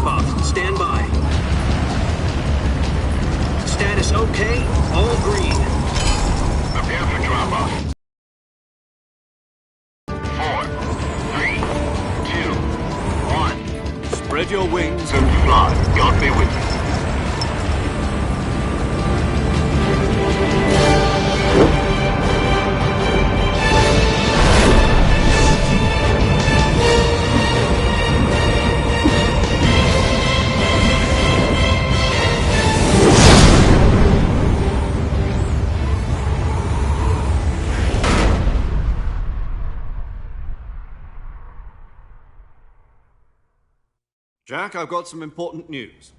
drop-off. Stand by. Status okay. All green. Prepare for drop-off. 4, 3, 2, 1. Spread your wings And fly. God be with you. Jack, I've got some important news.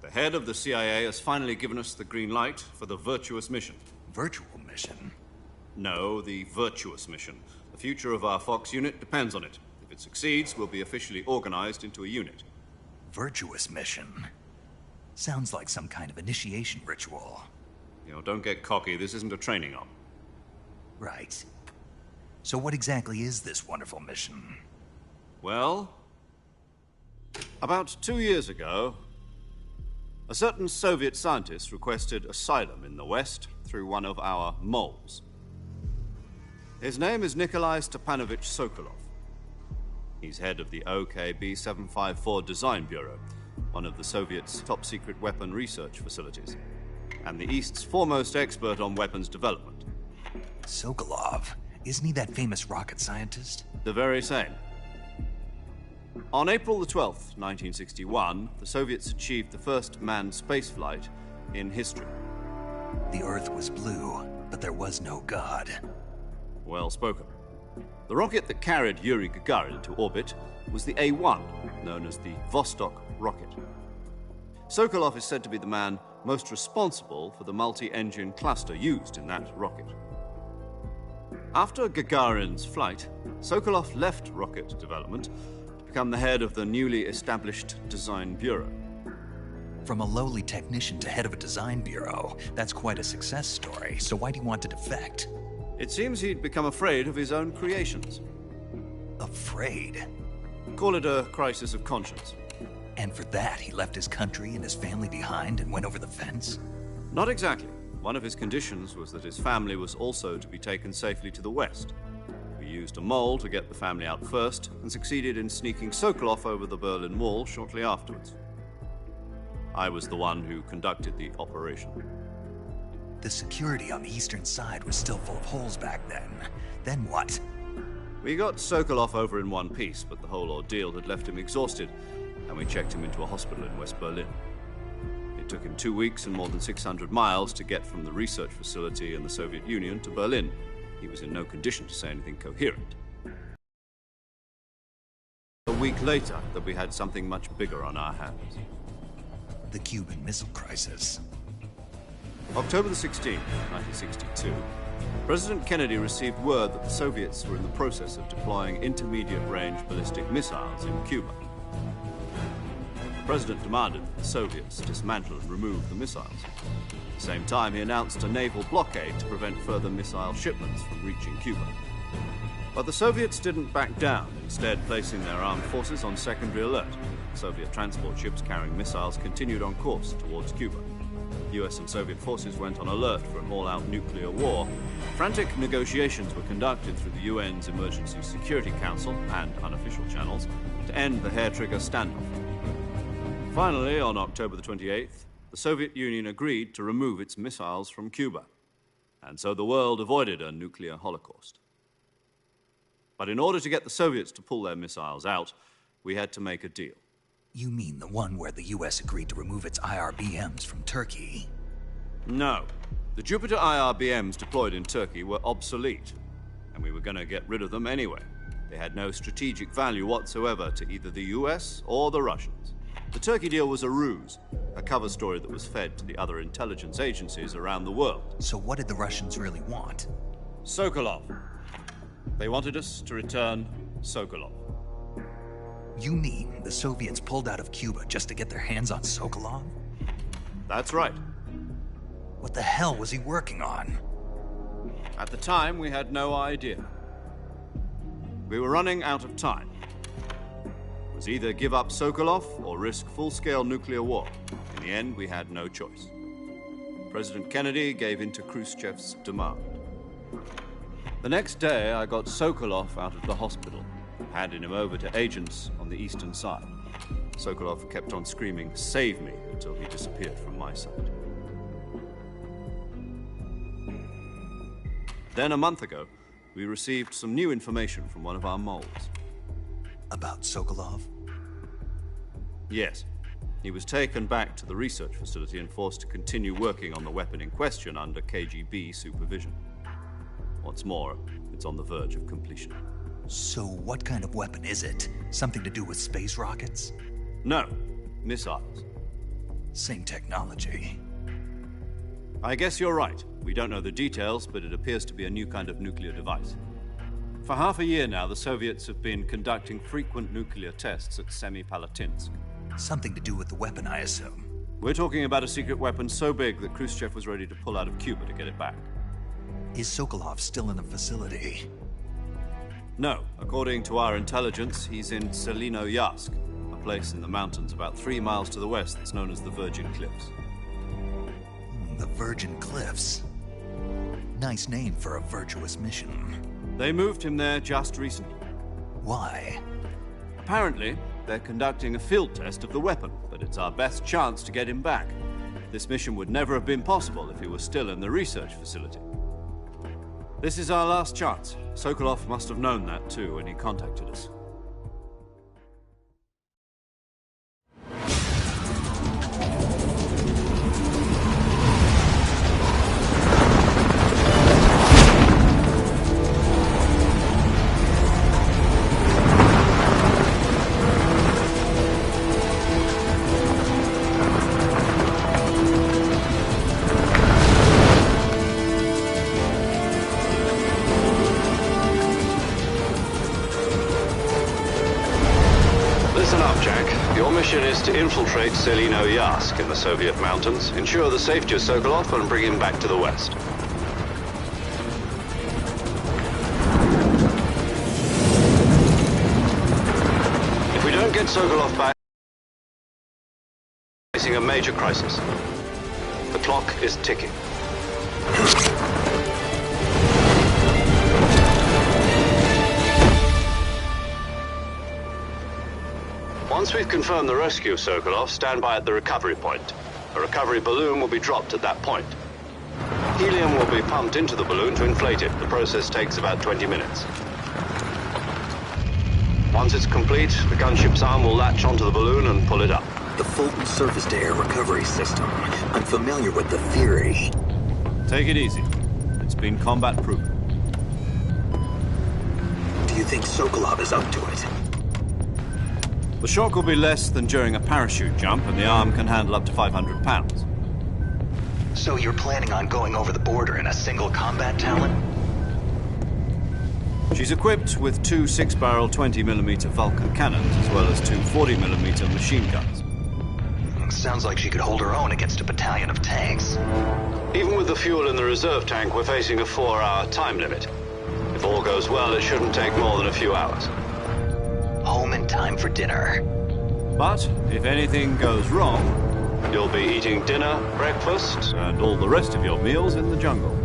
The head of the CIA has finally given us the green light for the virtuous mission. Virtual mission? No, the virtuous mission. The future of our Fox unit depends on it. If it succeeds, we'll be officially organized into a unit. Virtuous mission? Sounds like some kind of initiation ritual. You know, don't get cocky. This isn't a training op. Right. So what exactly is this wonderful mission? Well, about 2 years ago, a certain Soviet scientist requested asylum in the West through one of our moles. His name is Nikolai Stepanovich Sokolov. He's head of the OKB 754 Design Bureau, one of the Soviets' top-secret weapon research facilities, and the East's foremost expert on weapons development. Sokolov? Isn't he that famous rocket scientist? The very same. On April the 12th, 1961, the Soviets achieved the first manned spaceflight in history. The Earth was blue, but there was no God. Well spoken. The rocket that carried Yuri Gagarin to orbit was the A-1, known as the Vostok rocket. Sokolov is said to be the man most responsible for the multi-engine cluster used in that rocket. After Gagarin's flight, Sokolov left rocket development to become the head of the newly established Design Bureau. From a lowly technician to head of a design bureau, that's quite a success story. So why do you want to defect? It seems he'd become afraid of his own creations. Afraid? Call it a crisis of conscience. And for that, he left his country and his family behind and went over the fence? Not exactly. One of his conditions was that his family was also to be taken safely to the West. We used a mole to get the family out first and succeeded in sneaking Sokolov over the Berlin Wall shortly afterwards. I was the one who conducted the operation. The security on the eastern side was still full of holes back then. Then what? We got Sokolov over in one piece, but the whole ordeal had left him exhausted, and we checked him into a hospital in West Berlin. It took him 2 weeks and more than 600 miles to get from the research facility in the Soviet Union to Berlin. He was in no condition to say anything coherent. A week later, that we had something much bigger on our hands. The Cuban Missile Crisis. October the 16th, 1962, President Kennedy received word that the Soviets were in the process of deploying intermediate-range ballistic missiles in Cuba. The President demanded that the Soviets dismantle and remove the missiles. At the same time, he announced a naval blockade to prevent further missile shipments from reaching Cuba. But the Soviets didn't back down, instead placing their armed forces on secondary alert. Soviet transport ships carrying missiles continued on course towards Cuba. US and Soviet forces went on alert for an all-out nuclear war. Frantic negotiations were conducted through the UN's Emergency Security Council and unofficial channels to end the hair-trigger standoff. Finally, on October the 28th, the Soviet Union agreed to remove its missiles from Cuba. And so the world avoided a nuclear holocaust. But in order to get the Soviets to pull their missiles out, we had to make a deal. You mean the one where the US agreed to remove its IRBMs from Turkey? No. The Jupiter IRBMs deployed in Turkey were obsolete, and we were going to get rid of them anyway. They had no strategic value whatsoever to either the US or the Russians. The Turkey deal was a ruse, a cover story that was fed to the other intelligence agencies around the world. So what did the Russians really want? Sokolov. They wanted us to return Sokolov. You mean the Soviets pulled out of Cuba just to get their hands on Sokolov? That's right. What the hell was he working on? At the time, we had no idea. We were running out of time. It was either give up Sokolov or risk full-scale nuclear war. In the end, we had no choice. President Kennedy gave in to Khrushchev's demand. The next day, I got Sokolov out of the hospital, handed him over to agents on the eastern side. Sokolov kept on screaming, "Save me," until he disappeared from my sight. Then, a month ago, we received some new information from one of our moles. About Sokolov? Yes. He was taken back to the research facility and forced to continue working on the weapon in question under KGB supervision. What's more, it's on the verge of completion. So what kind of weapon is it? Something to do with space rockets? No, missiles. Same technology. I guess you're right. We don't know the details, but it appears to be a new kind of nuclear device. For half a year now, the Soviets have been conducting frequent nuclear tests at Semipalatinsk. Something to do with the weapon, I assume. We're talking about a secret weapon so big that Khrushchev was ready to pull out of Cuba to get it back. Is Sokolov still in the facility? No. According to our intelligence, he's in Selinoyarsk, a place in the mountains about 3 miles to the west that's known as the Virgin Cliffs. The Virgin Cliffs. Nice name for a virtuous mission. They moved him there just recently. Why? Apparently, they're conducting a field test of the weapon, but it's our best chance to get him back. This mission would never have been possible if he was still in the research facility. This is our last chance. Sokolov must have known that too when he contacted us. Is to infiltrate Selinoyarsk in the Soviet mountains, ensure the safety of Sokolov, and bring him back to the West. If we don't get Sokolov back, we're facing a major crisis. The clock is ticking. Once we've confirmed the rescue of Sokolov, stand by at the recovery point. A recovery balloon will be dropped at that point. Helium will be pumped into the balloon to inflate it. The process takes about 20 minutes. Once it's complete, the gunship's arm will latch onto the balloon and pull it up. The Fulton surface-to-air recovery system. I'm familiar with the theory. Take it easy. It's been combat-proven. Do you think Sokolov is up to it? The shock will be less than during a parachute jump, and the arm can handle up to 500 pounds. So you're planning on going over the border in a single combat Talon? She's equipped with 2 6-barrel 20mm Vulcan cannons, as well as 2 40mm machine guns. Sounds like she could hold her own against a battalion of tanks. Even with the fuel in the reserve tank, we're facing a 4-hour time limit. If all goes well, it shouldn't take more than a few hours. Home in time for dinner. But if anything goes wrong, you'll be eating dinner, breakfast, and all the rest of your meals in the jungle.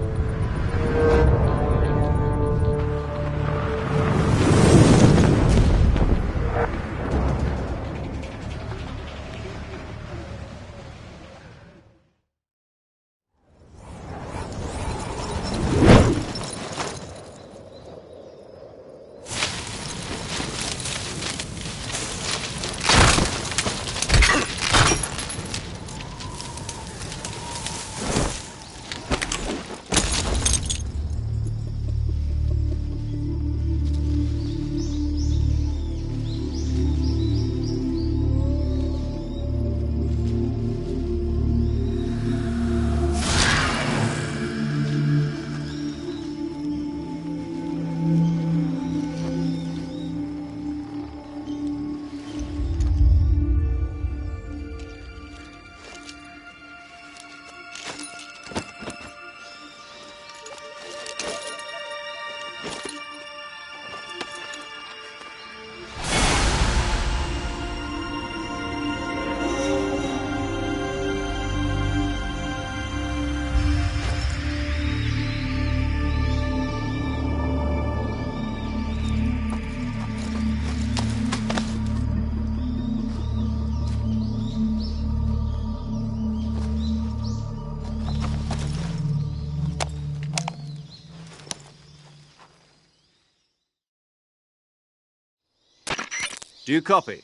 Do you copy?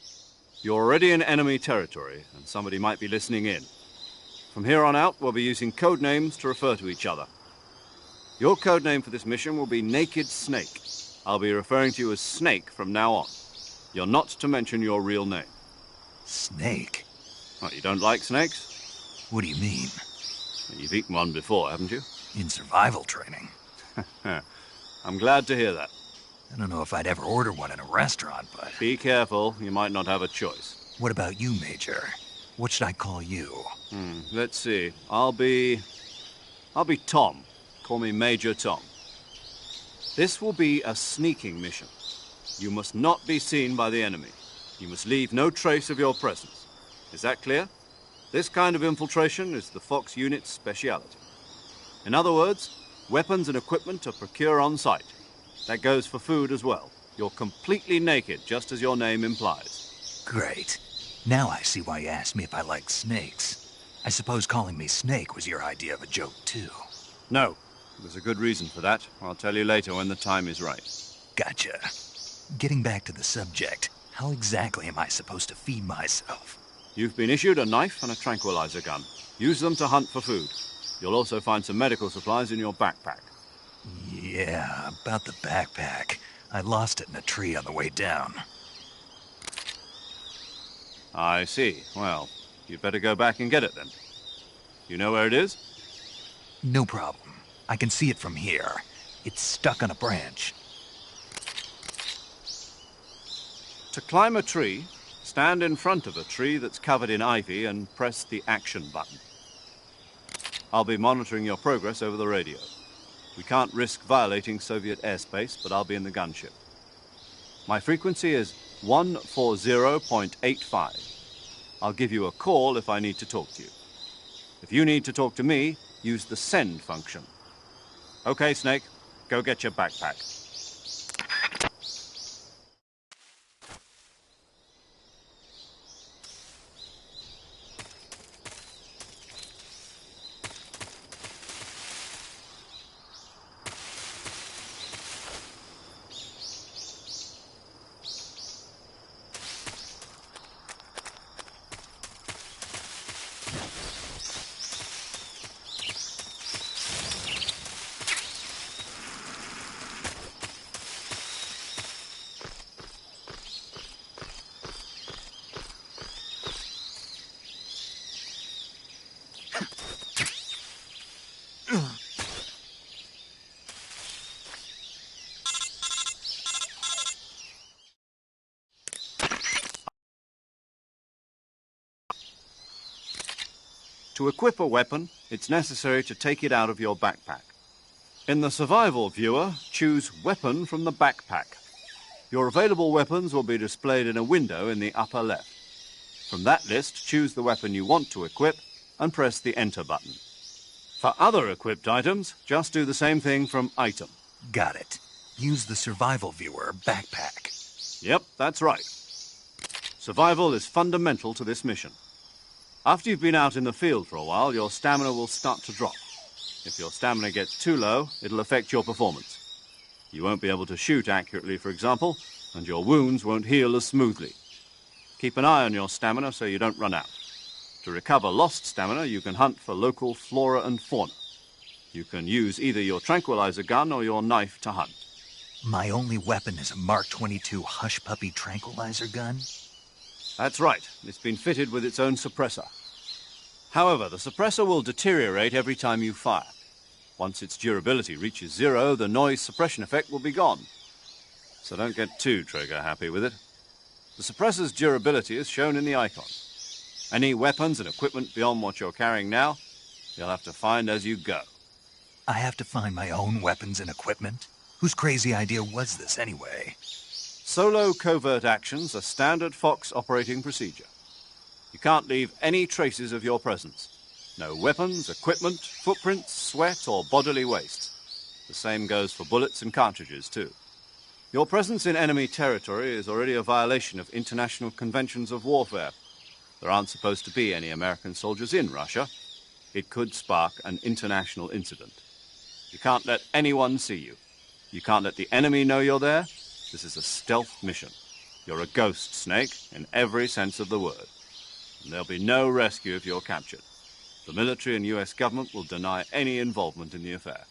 You're already in enemy territory, and somebody might be listening in. From here on out, we'll be using code names to refer to each other. Your code name for this mission will be Naked Snake. I'll be referring to you as Snake from now on. You're not to mention your real name. Snake? What, you don't like snakes? What do you mean? You've eaten one before, haven't you? In survival training. I'm glad to hear that. I don't know if I'd ever order one in a restaurant, but... Be careful, you might not have a choice. What about you, Major? What should I call you? Let's see. I'll be Tom. Call me Major Tom. This will be a sneaking mission. You must not be seen by the enemy. You must leave no trace of your presence. Is that clear? This kind of infiltration is the Fox unit's speciality. In other words, weapons and equipment are procured on site. That goes for food as well. You're completely naked, just as your name implies. Great. Now I see why you asked me if I like snakes. I suppose calling me Snake was your idea of a joke, too. No. There's a good reason for that. I'll tell you later when the time is right. Gotcha. Getting back to the subject, how exactly am I supposed to feed myself? You've been issued a knife and a tranquilizer gun. Use them to hunt for food. You'll also find some medical supplies in your backpack. Yeah, about the backpack. I lost it in a tree on the way down. I see. Well, you'd better go back and get it then. You know where it is? No problem. I can see it from here. It's stuck on a branch. To climb a tree, stand in front of a tree that's covered in ivy and press the action button. I'll be monitoring your progress over the radio. We can't risk violating Soviet airspace, but I'll be in the gunship. My frequency is 140.85. I'll give you a call if I need to talk to you. If you need to talk to me, use the send function. Okay, Snake, go get your backpack. To equip a weapon, it's necessary to take it out of your backpack. In the survival viewer, choose Weapon from the backpack. Your available weapons will be displayed in a window in the upper left. From that list, choose the weapon you want to equip and press the Enter button. For other equipped items, just do the same thing from Item. Got it. Use the survival viewer backpack. Yep, that's right. Survival is fundamental to this mission. After you've been out in the field for a while, your stamina will start to drop. If your stamina gets too low, it'll affect your performance. You won't be able to shoot accurately, for example, and your wounds won't heal as smoothly. Keep an eye on your stamina so you don't run out. To recover lost stamina, you can hunt for local flora and fauna. You can use either your tranquilizer gun or your knife to hunt. My only weapon is a Mark 22 Hush Puppy tranquilizer gun? That's right. It's been fitted with its own suppressor. However, the suppressor will deteriorate every time you fire. Once its durability reaches 0, the noise suppression effect will be gone. So don't get too trigger-happy with it. The suppressor's durability is shown in the icon. Any weapons and equipment beyond what you're carrying now, you'll have to find as you go. I have to find my own weapons and equipment? Whose crazy idea was this, anyway? Solo covert actions are standard Fox operating procedure. You can't leave any traces of your presence. No weapons, equipment, footprints, sweat, or bodily waste. The same goes for bullets and cartridges, too. Your presence in enemy territory is already a violation of international conventions of warfare. There aren't supposed to be any American soldiers in Russia. It could spark an international incident. You can't let anyone see you. You can't let the enemy know you're there. This is a stealth mission. You're a ghost, Snake, in every sense of the word. And there'll be no rescue if you're captured. The military and US government will deny any involvement in the affair.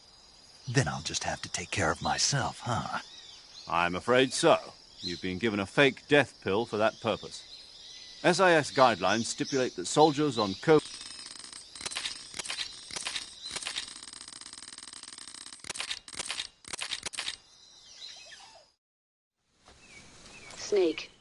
Then I'll just have to take care of myself, huh? I'm afraid so. You've been given a fake death pill for that purpose. SIS guidelines stipulate that soldiers on Snake.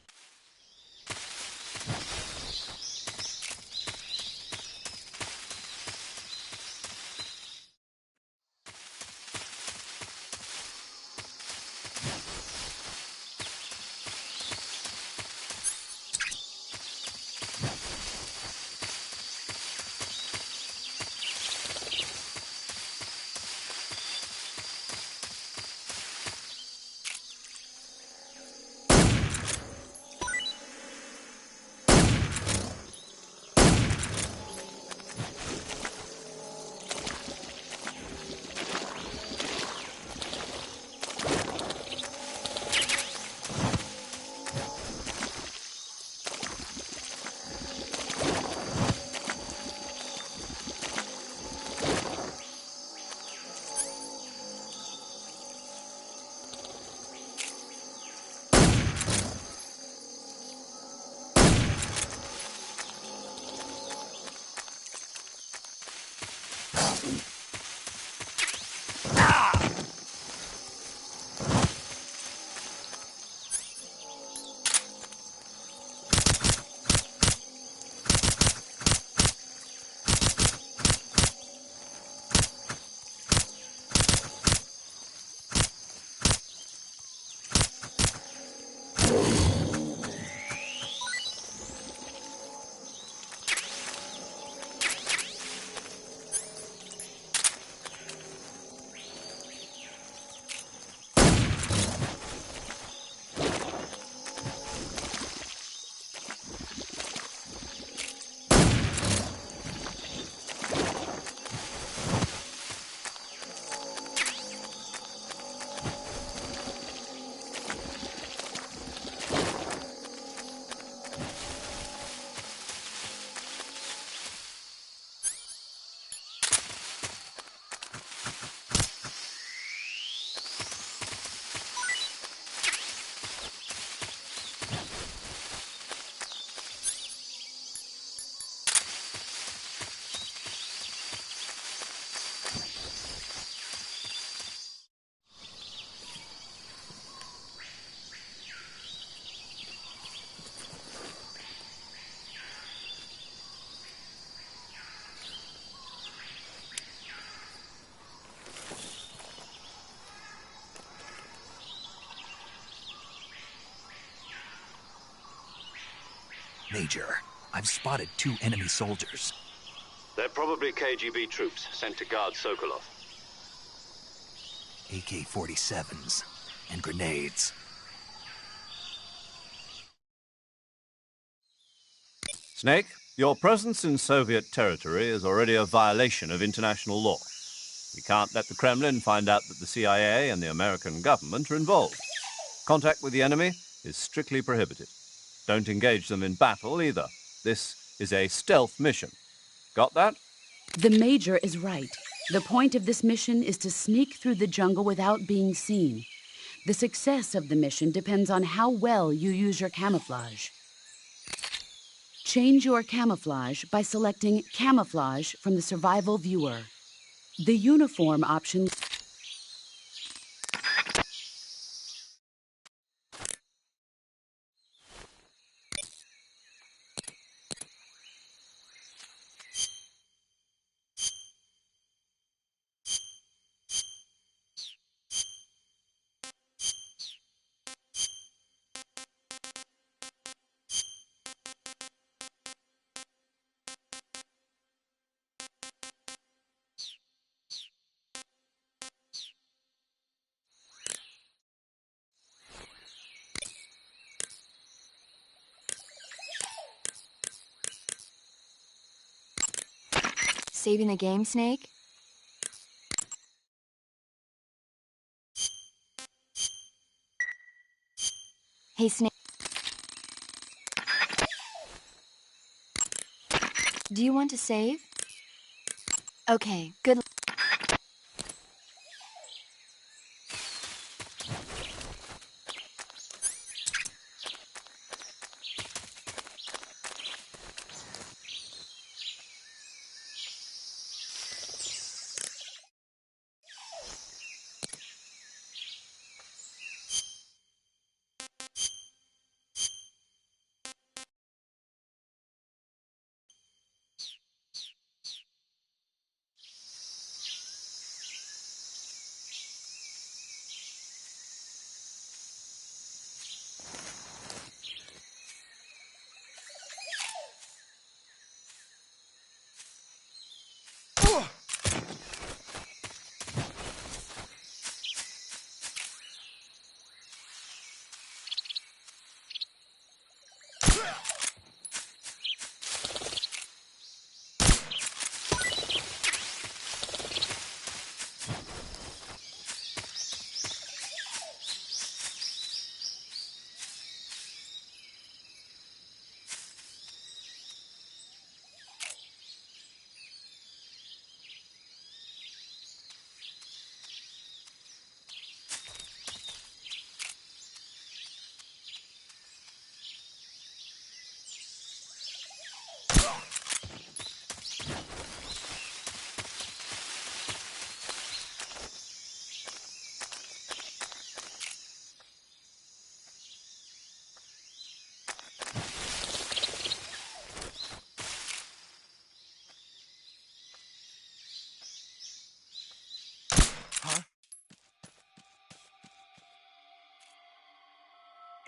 Major, I've spotted 2 enemy soldiers. They're probably KGB troops sent to guard Sokolov. AK-47s and grenades. Snake, your presence in Soviet territory is already a violation of international law. We can't let the Kremlin find out that the CIA and the American government are involved. Contact with the enemy is strictly prohibited. Don't engage them in battle either. This is a stealth mission. Got that? The Major is right. The point of this mission is to sneak through the jungle without being seen. The success of the mission depends on how well you use your camouflage. Change your camouflage by selecting Camouflage from the Survival Viewer. The uniform option Saving the game, Snake? Hey, Snake. Do you want to save? Okay, good.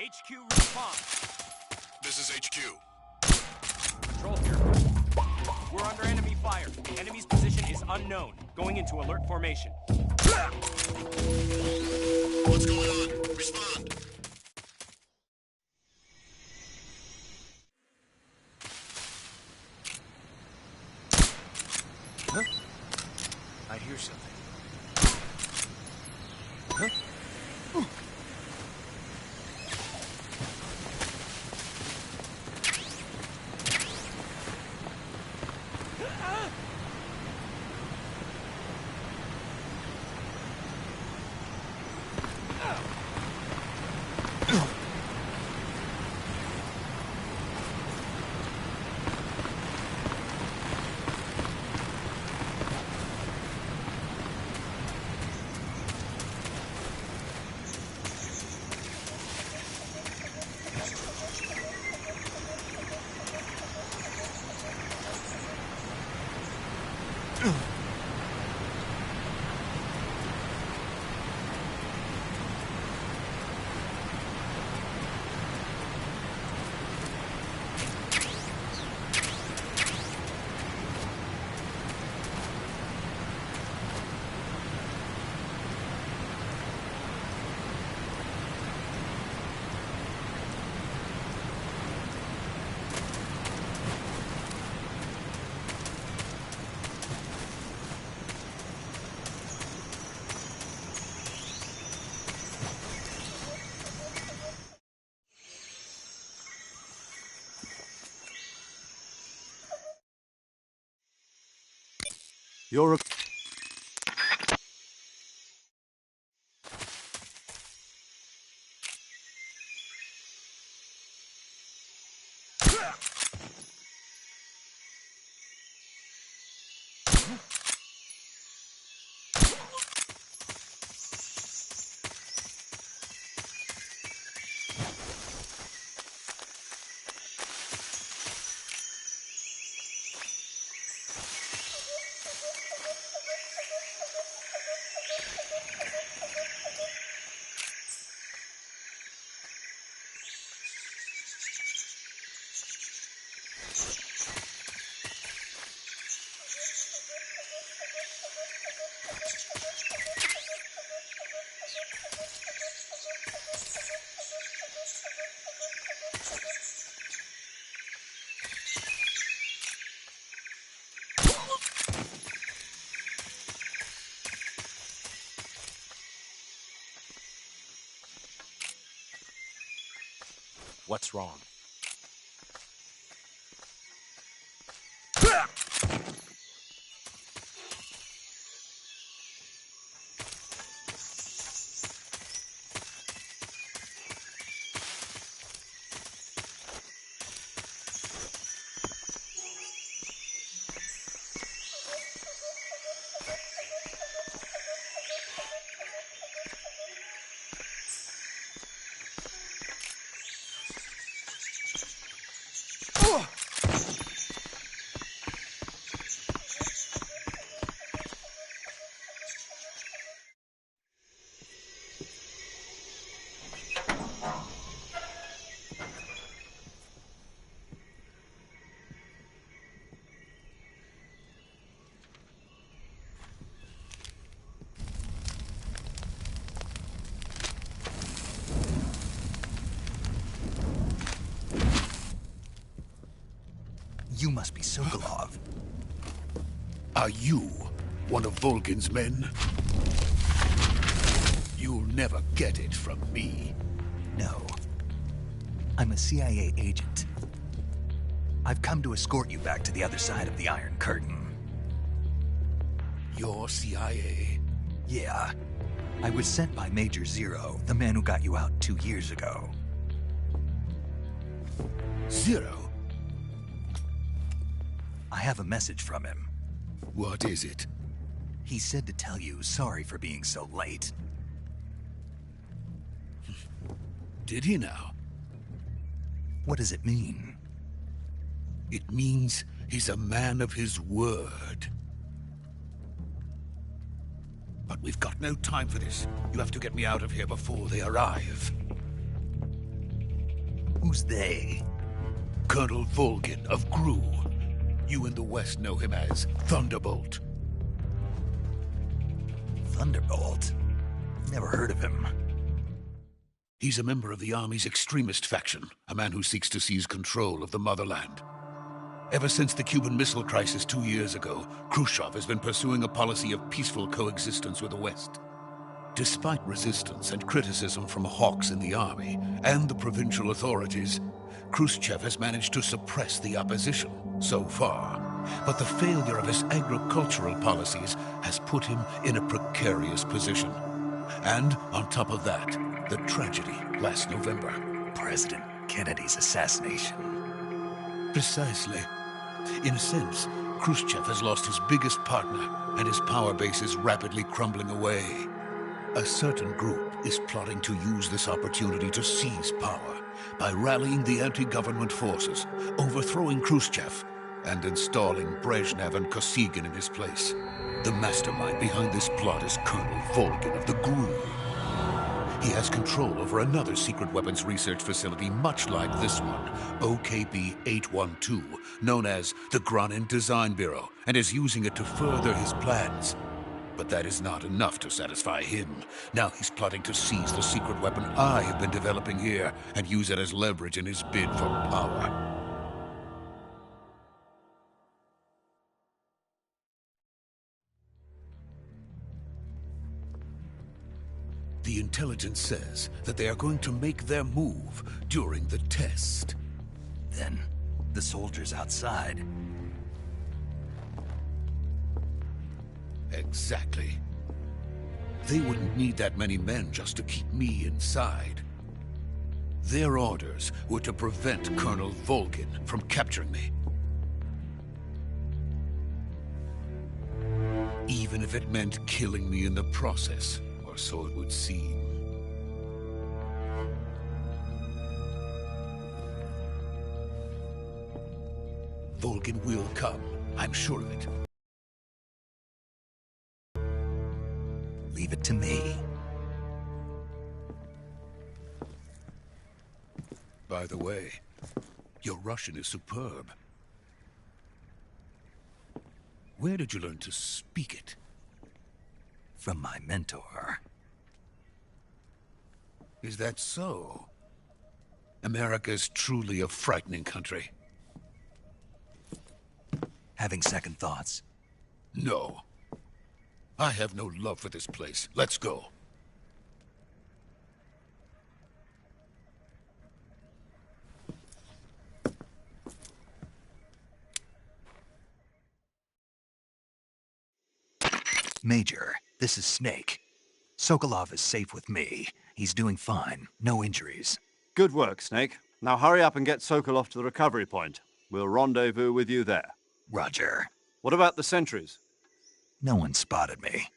HQ response. This is HQ. Control here. We're under enemy fire. The enemy's position is unknown. Going into alert formation. What's going on? Respond. Huh? I hear something. Huh? You're a... What's wrong? You must be Sokolov. Are you one of Volgin's men? You'll never get it from me. No. I'm a CIA agent. I've come to escort you back to the other side of the Iron Curtain. You're CIA? Yeah. I was sent by Major Zero, the man who got you out 2 years ago. Zero? I have a message from him. What is it? He said to tell you sorry for being so late. Did he now? What does it mean? It means he's a man of his word. But we've got no time for this. You have to get me out of here before they arrive. Who's they? Colonel Volgin of GRU. You in the West know him as Thunderbolt. Thunderbolt? Never heard of him. He's a member of the Army's extremist faction, a man who seeks to seize control of the motherland. Ever since the Cuban Missile Crisis 2 years ago, Khrushchev has been pursuing a policy of peaceful coexistence with the West. Despite resistance and criticism from hawks in the army and the provincial authorities, Khrushchev has managed to suppress the opposition so far. But the failure of his agricultural policies has put him in a precarious position. And on top of that, the tragedy last November. President Kennedy's assassination. Precisely. In a sense, Khrushchev has lost his biggest partner, and his power base is rapidly crumbling away. A certain group is plotting to use this opportunity to seize power by rallying the anti-government forces, overthrowing Khrushchev, and installing Brezhnev and Kosygin in his place. The mastermind behind this plot is Colonel Volgin of the GRU. He has control over another secret weapons research facility much like this one, OKB-812, known as the Granin Design Bureau, and is using it to further his plans. But that is not enough to satisfy him. Now he's plotting to seize the secret weapon I have been developing here and use it as leverage in his bid for power. The intelligence says that they are going to make their move during the test. Then, the soldiers outside. Exactly. They wouldn't need that many men just to keep me inside. Their orders were to prevent Colonel Volgin from capturing me. Even if it meant killing me in the process. Or so it would seem. Volgin will come, I'm sure of it. Leave it to me. By the way, your Russian is superb. Where did you learn to speak it? From my mentor. Is that so? America is truly a frightening country. Having second thoughts? No. I have no love for this place. Let's go. Major, this is Snake. Sokolov is safe with me. He's doing fine. No injuries. Good work, Snake. Now hurry up and get Sokolov to the recovery point. We'll rendezvous with you there. Roger. What about the sentries? No one spotted me.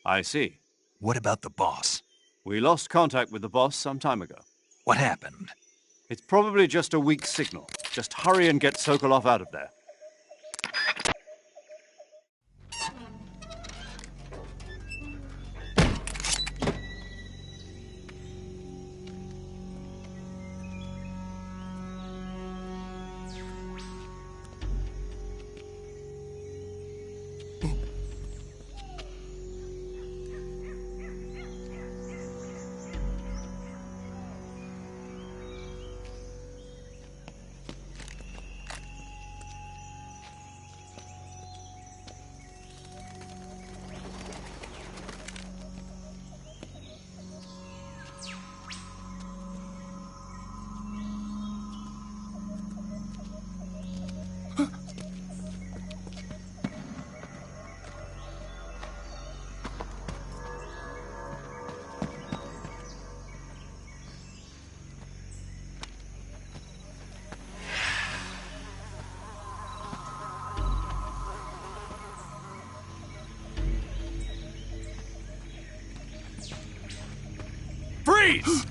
I see. What about the boss? We lost contact with the boss some time ago. What happened? It's probably just a weak signal. Just hurry and get Sokolov out of there. Freeze!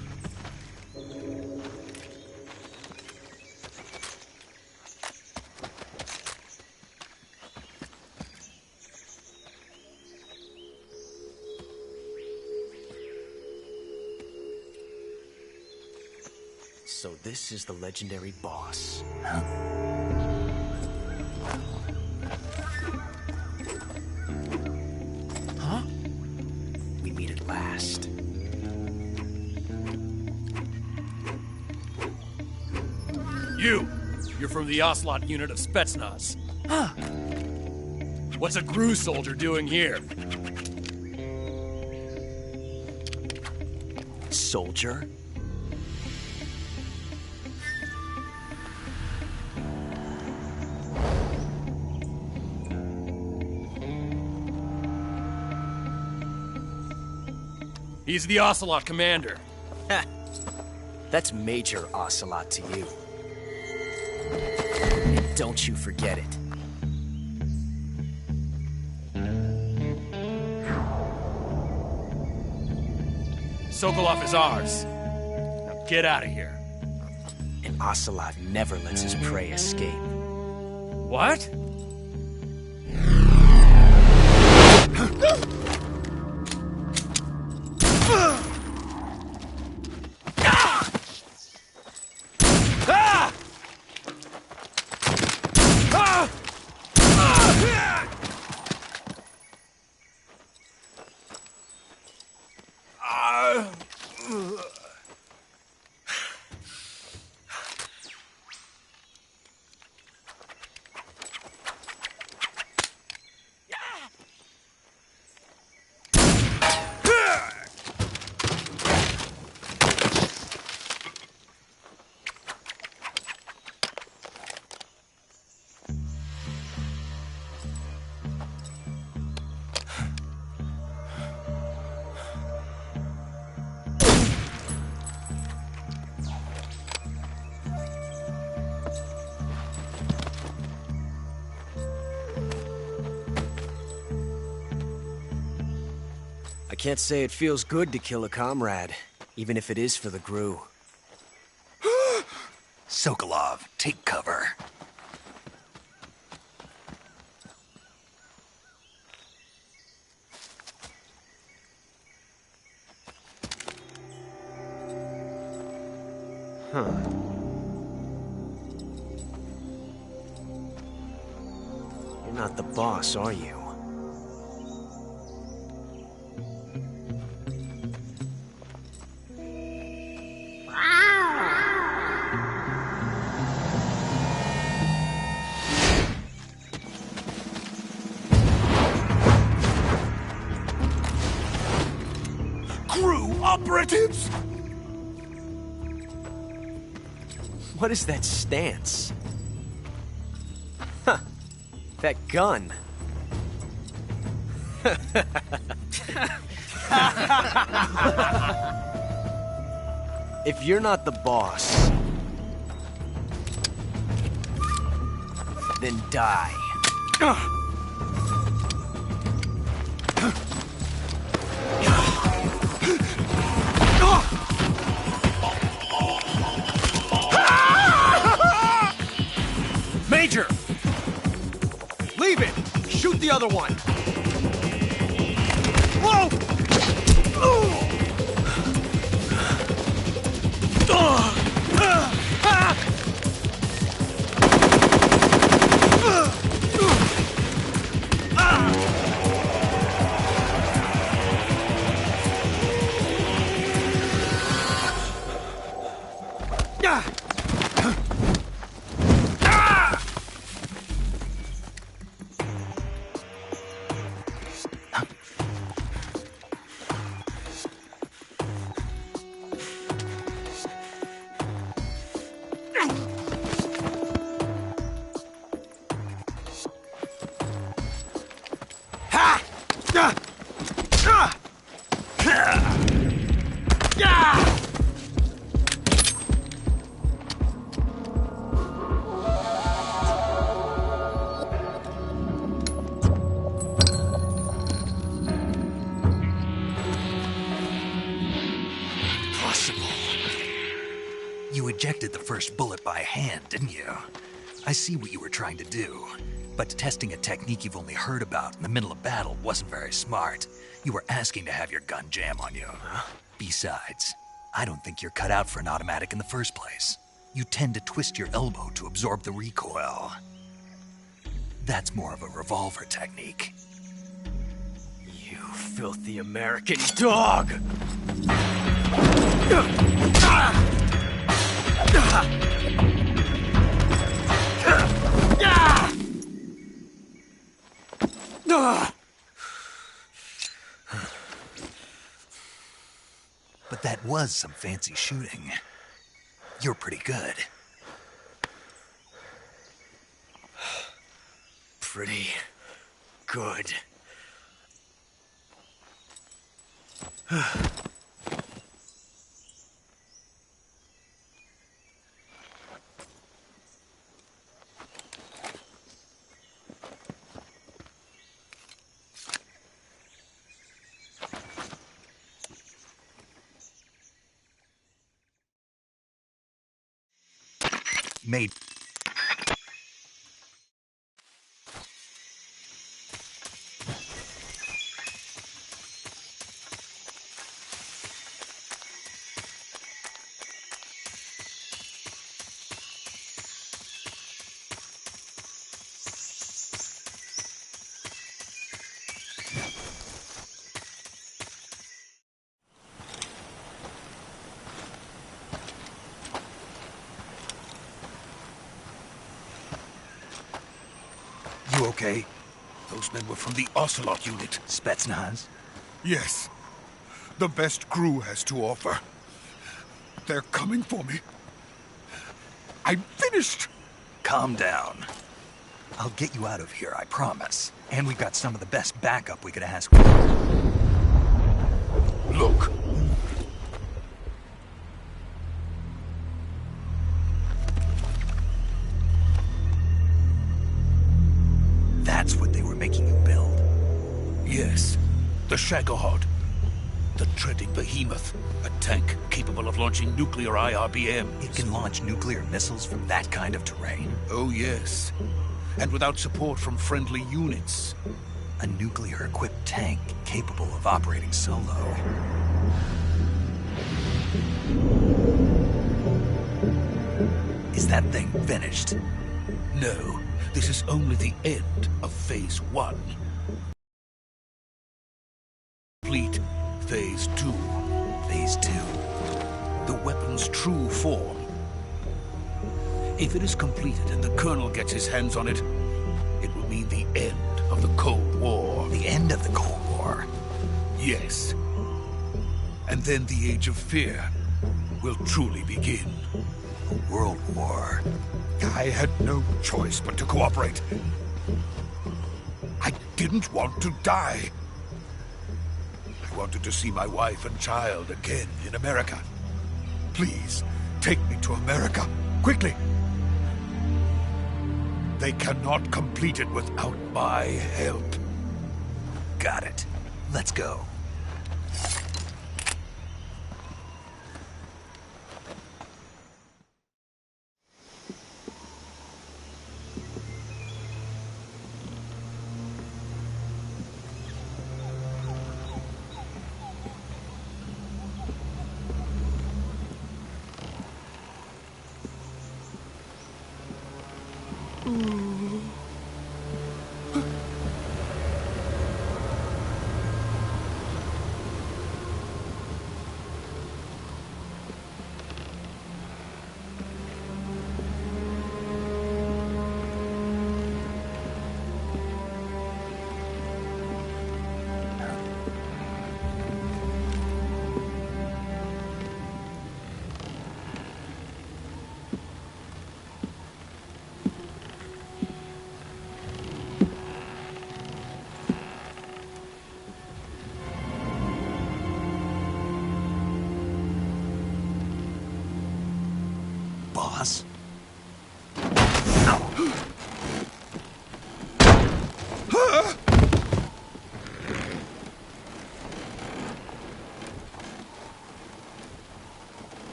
So this is the legendary boss. Huh? We meet at last. You're from the Ocelot unit of Spetsnaz. Huh. What's a GRU soldier doing here? Soldier? He's the Ocelot commander. Ha! That's Major Ocelot to you. Don't you forget it. Sokolov is ours. Now get out of here. And Ocelot never lets his prey escape. What? I can't say it feels good to kill a comrade, even if it is for the GRU. Sokolov, take cover. Huh. You're not the boss, are you? Operatives? What is that stance? Huh. That gun. If you're not the boss, then die. Major! Leave it! Shoot the other one! Whoa! ejected the first bullet by hand, didn't you? I see what you were trying to do, but testing a technique you've only heard about in the middle of battle wasn't very smart. You were asking to have your gun jam on you. Huh? Besides, I don't think you're cut out for an automatic in the first place. You tend to twist your elbow to absorb the recoil. That's more of a revolver technique. You filthy American dog! But that was some fancy shooting. You're pretty good. Pretty good. Made. You okay? Those men were from the Ocelot unit. Spetsnaz? Yes. The best crew has to offer. They're coming for me. I'm finished! Calm down. I'll get you out of here, I promise. And we've got some of the best backup we could ask for. Look. That's what they were making you build? Yes. The Shagohod. The treading behemoth. A tank capable of launching nuclear IRBMs. It can launch nuclear missiles from that kind of terrain? Oh, yes. And without support from friendly units. A nuclear-equipped tank capable of operating solo. Is that thing finished? No. This is only the end of Phase 1. Complete Phase 2. Phase 2? The weapon's true form. If it is completed and the Colonel gets his hands on it, it will mean the end of the Cold War. The end of the Cold War? Yes. And then the Age of Fear will truly begin. A world war. I had no choice but to cooperate. I didn't want to die. I wanted to see my wife and child again in America. Please, take me to America, quickly. They cannot complete it without my help. Got it. Let's go. Boss?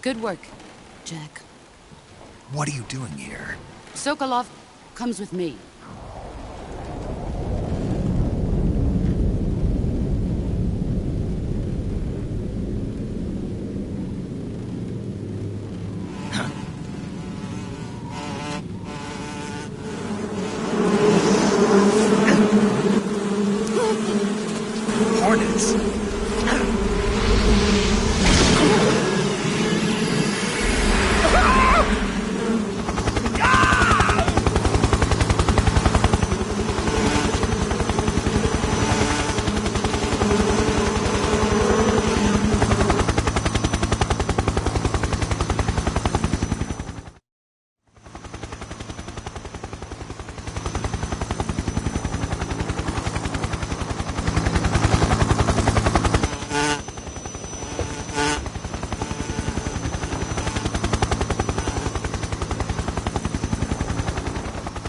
Good work. Jack. What are you doing here? Sokolov comes with me. Hornets.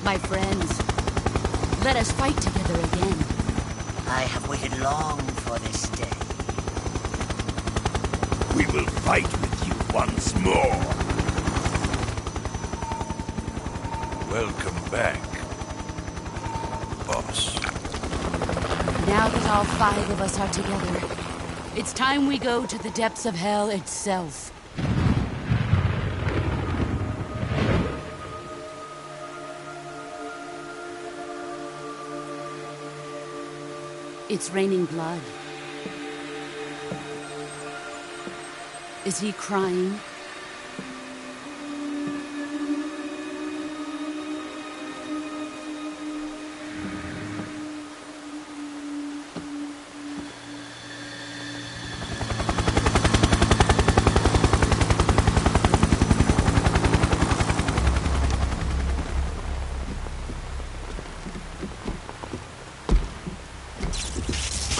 My friends, let us fight together again. I have waited long for this day. We will fight with you once more. Welcome back, boss. Now that all 5 of us are together, it's time we go to the depths of hell itself. It's raining blood. Is he crying?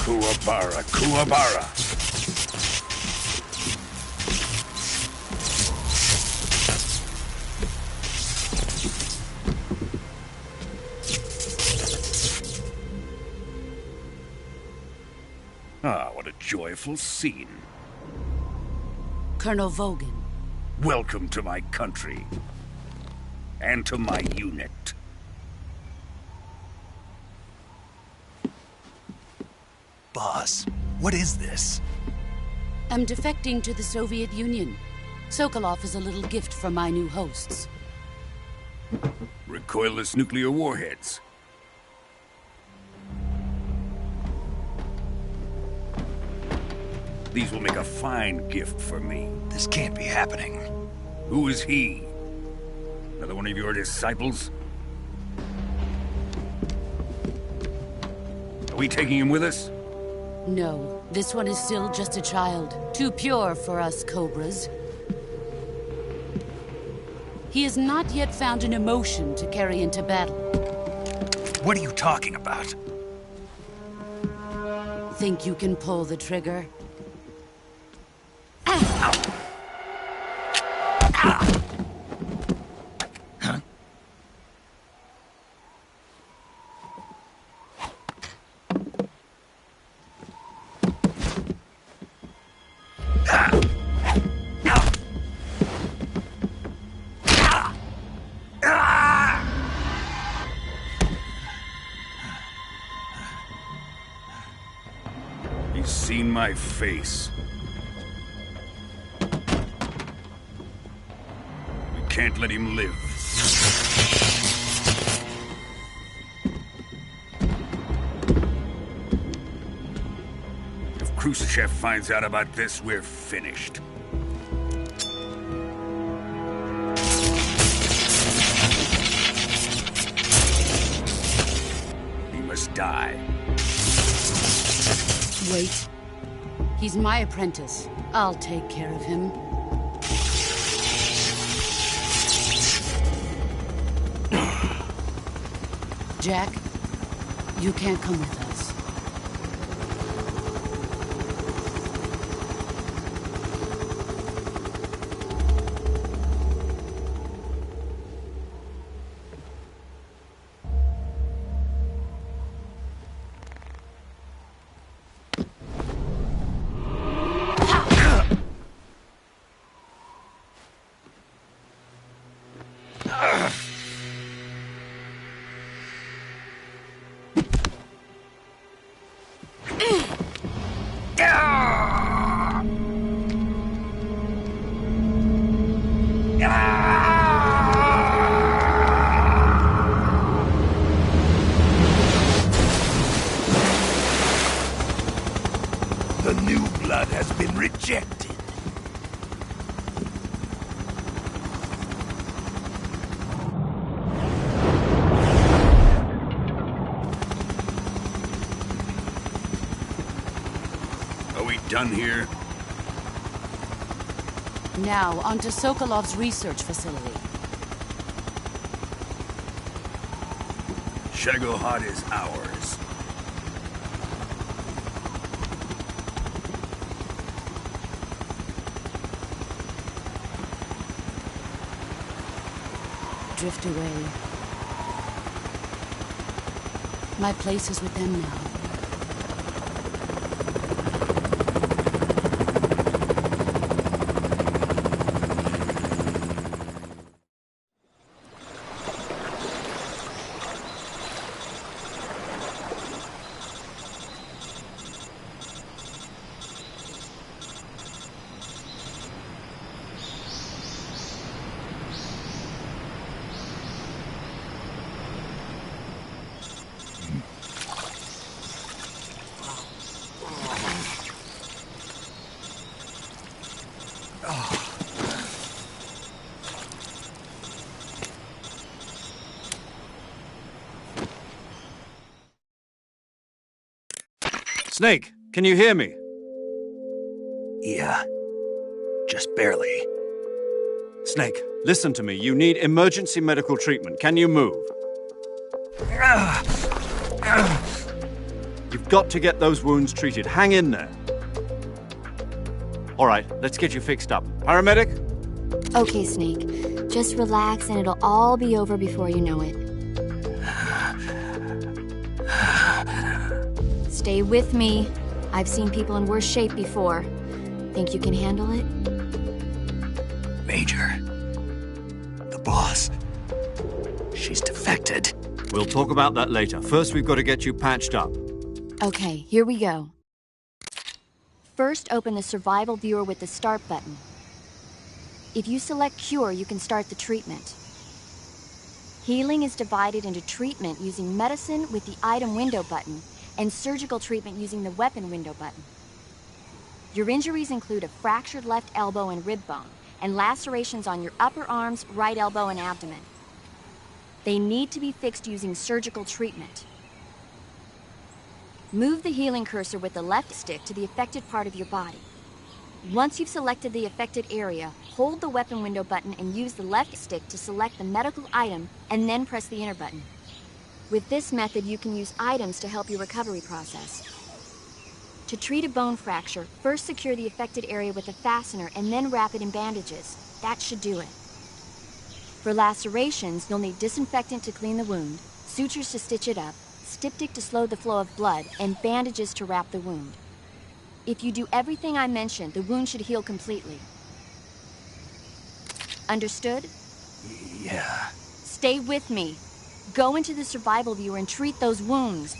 Kuwabara, Kuwabara. Ah, what a joyful scene. Colonel Vogan. Welcome to my country. And to my unit. Boss, what is this? I'm defecting to the Soviet Union. Sokolov is a little gift from my new hosts. Recoilless nuclear warheads. These will make a fine gift for me. This can't be happening. Who is he? Another one of your disciples? Are we taking him with us? No, this one is still just a child. Too pure for us Cobras. He has not yet found an emotion to carry into battle. What are you talking about? Think you can pull the trigger? He's seen my face. We can't let him live. If Khrushchev finds out about this, we're finished. He must die. Wait. He's my apprentice. I'll take care of him. Jack, you can't come with us. done here? Now, onto Sokolov's research facility. Shagohod is ours. Drift away. My place is with them now. Snake, can you hear me? Yeah. Just barely. Snake, listen to me. You need emergency medical treatment. Can you move? You've got to get those wounds treated. Hang in there. All right, let's get you fixed up. Paramedic? Okay, Snake. Just relax and it'll all be over before you know it. Stay with me. I've seen people in worse shape before. Think you can handle it? Major. The boss. She's defected. We'll talk about that later. First, we've got to get you patched up. Okay, here we go. First, open the survival viewer with the start button. If you select cure, you can start the treatment. Healing is divided into treatment using medicine with the item window button and surgical treatment using the weapon window button. Your injuries include a fractured left elbow and rib bone, and lacerations on your upper arms, right elbow, and abdomen. They need to be fixed using surgical treatment. Move the healing cursor with the left stick to the affected part of your body. Once you've selected the affected area, hold the weapon window button and use the left stick to select the medical item, and then press the enter button. With this method, you can use items to help your recovery process. To treat a bone fracture, first secure the affected area with a fastener and then wrap it in bandages. That should do it. For lacerations, you'll need disinfectant to clean the wound, sutures to stitch it up, styptic to slow the flow of blood, and bandages to wrap the wound. If you do everything I mentioned, the wound should heal completely. Understood? Yeah. Stay with me. Go into the survival viewer and treat those wounds.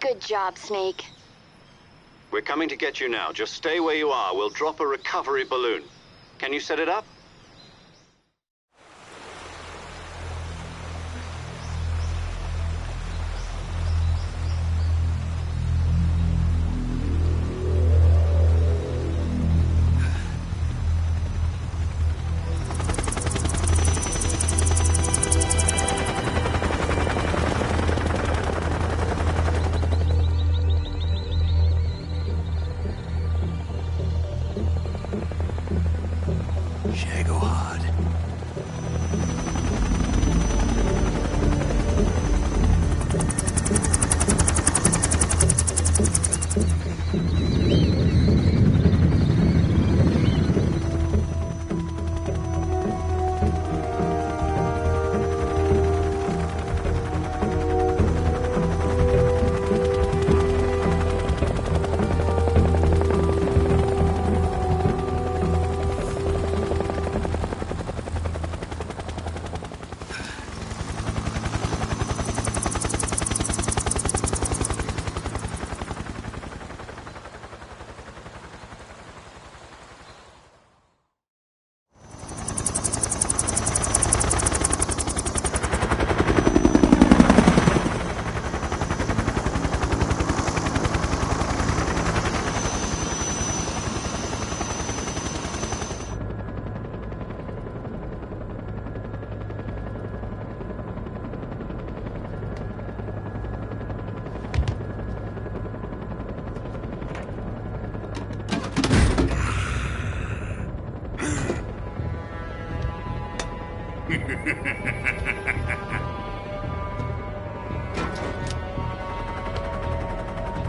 Good job, Snake. We're coming to get you now. Just stay where you are. We'll drop a recovery balloon. Can you set it up?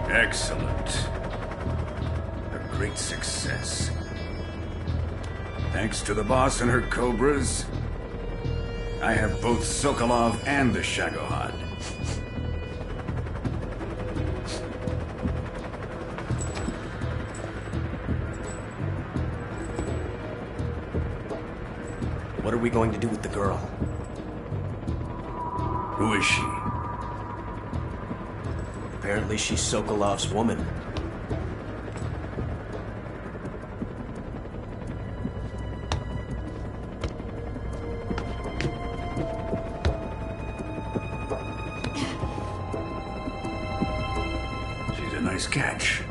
Excellent. A great success. Thanks to the boss and her cobras, I have both Sokolov and the Shagohod. What are we going to do with the girl? Who is she? Apparently she's Sokolov's woman. She's a nice catch.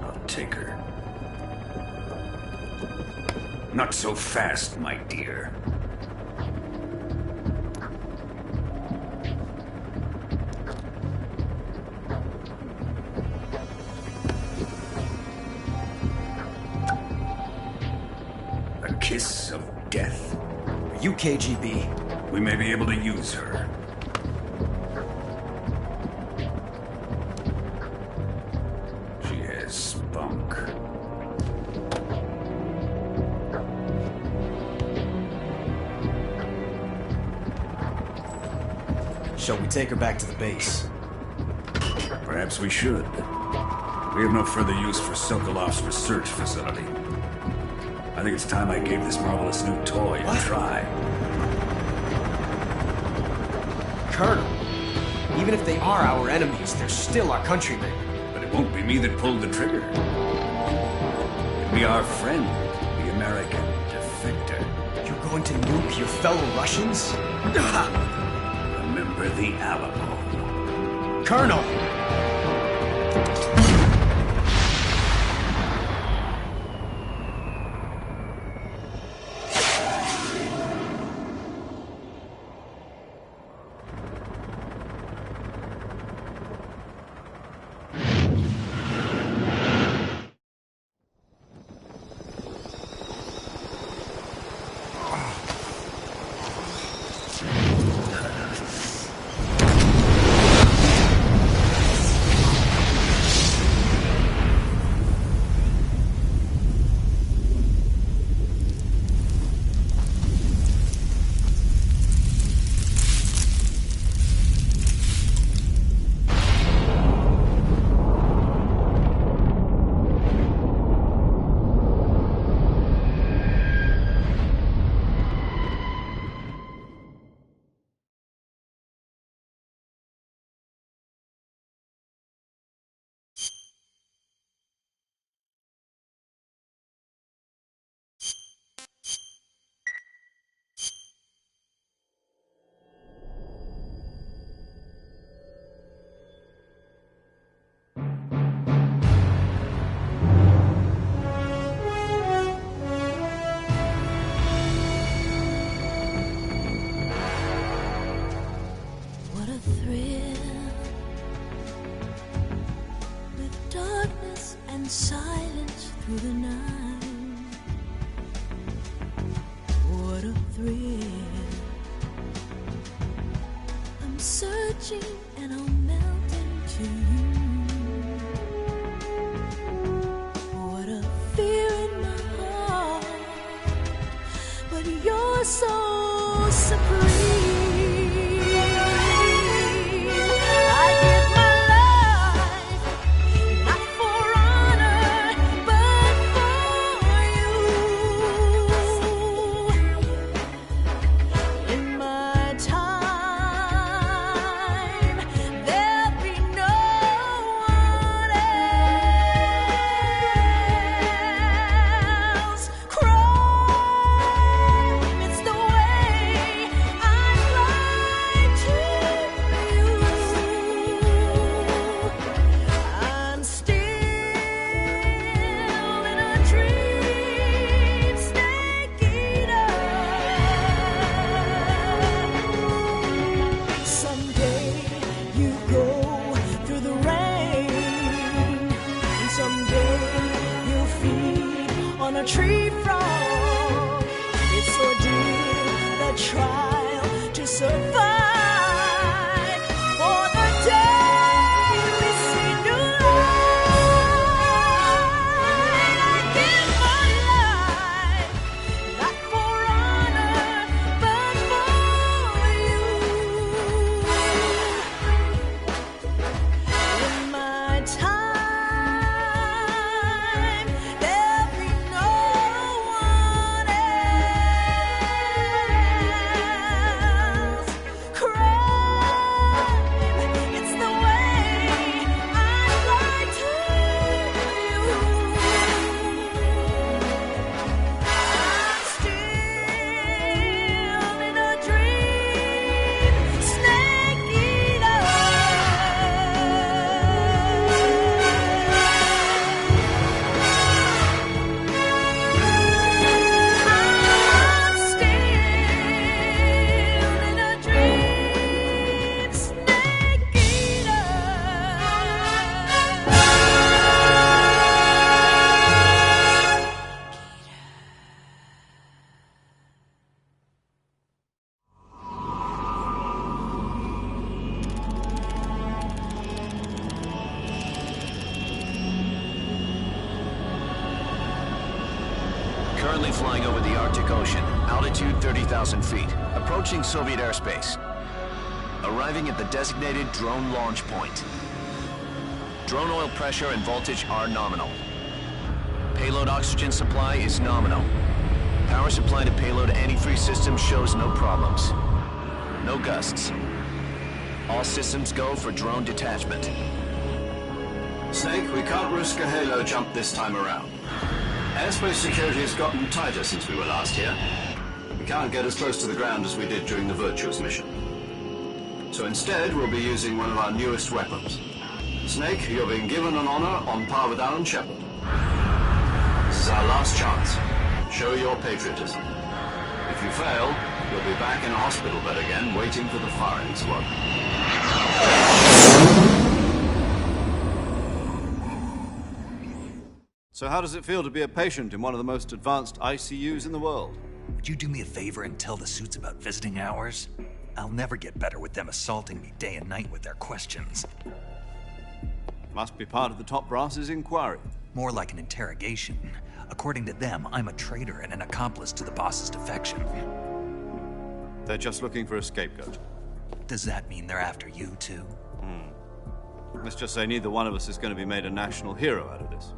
I'll take her. Not so fast, my dear. A kiss of death. Are you KGB? We may be able to use her. She has spunk. Shall we take her back to the base? Perhaps we should. We have no further use for Sokolov's research facility. I think it's time I gave this marvelous new toy a try. Colonel, even if they are our enemies, they're still our countrymen. But it won't be me that pulled the trigger. It'll be our friend, the American defector. You're going to nuke your fellow Russians? Remember the Alamo. Colonel! silence through the night. What a thrill. I'm searching and I'll melt into you. What a fear in my heart, but you're so supreme. A tree frog, it's ordeal, the trial to survive. For the day we see new light, I give my life, not for honor, but for you. In my time, Currently flying over the Arctic Ocean, altitude 30,000 feet, approaching Soviet airspace. Arriving at the designated drone launch point. Drone oil pressure and voltage are nominal. Payload oxygen supply is nominal. Power supply to payload antifreeze system shows no problems. No gusts. All systems go for drone detachment. Snake, we can't risk a halo jump this time around. Airspace security has gotten tighter since we were last here. We can't get as close to the ground as we did during the Virtuous mission. So instead, we'll be using one of our newest weapons. Snake, you're being given an honor on par with Alan Shepard. This is our last chance. Show your patriotism. If you fail, you'll be back in a hospital bed again, waiting for the firing squad. So how does it feel to be a patient in one of the most advanced ICUs in the world? Would you do me a favor and tell the suits about visiting hours? I'll never get better with them assaulting me day and night with their questions. Must be part of the top brass's inquiry. More like an interrogation. According to them, I'm a traitor and an accomplice to the boss's defection. They're just looking for a scapegoat. Does that mean they're after you, too? Let's just say neither one of us is going to be made a national hero out of this.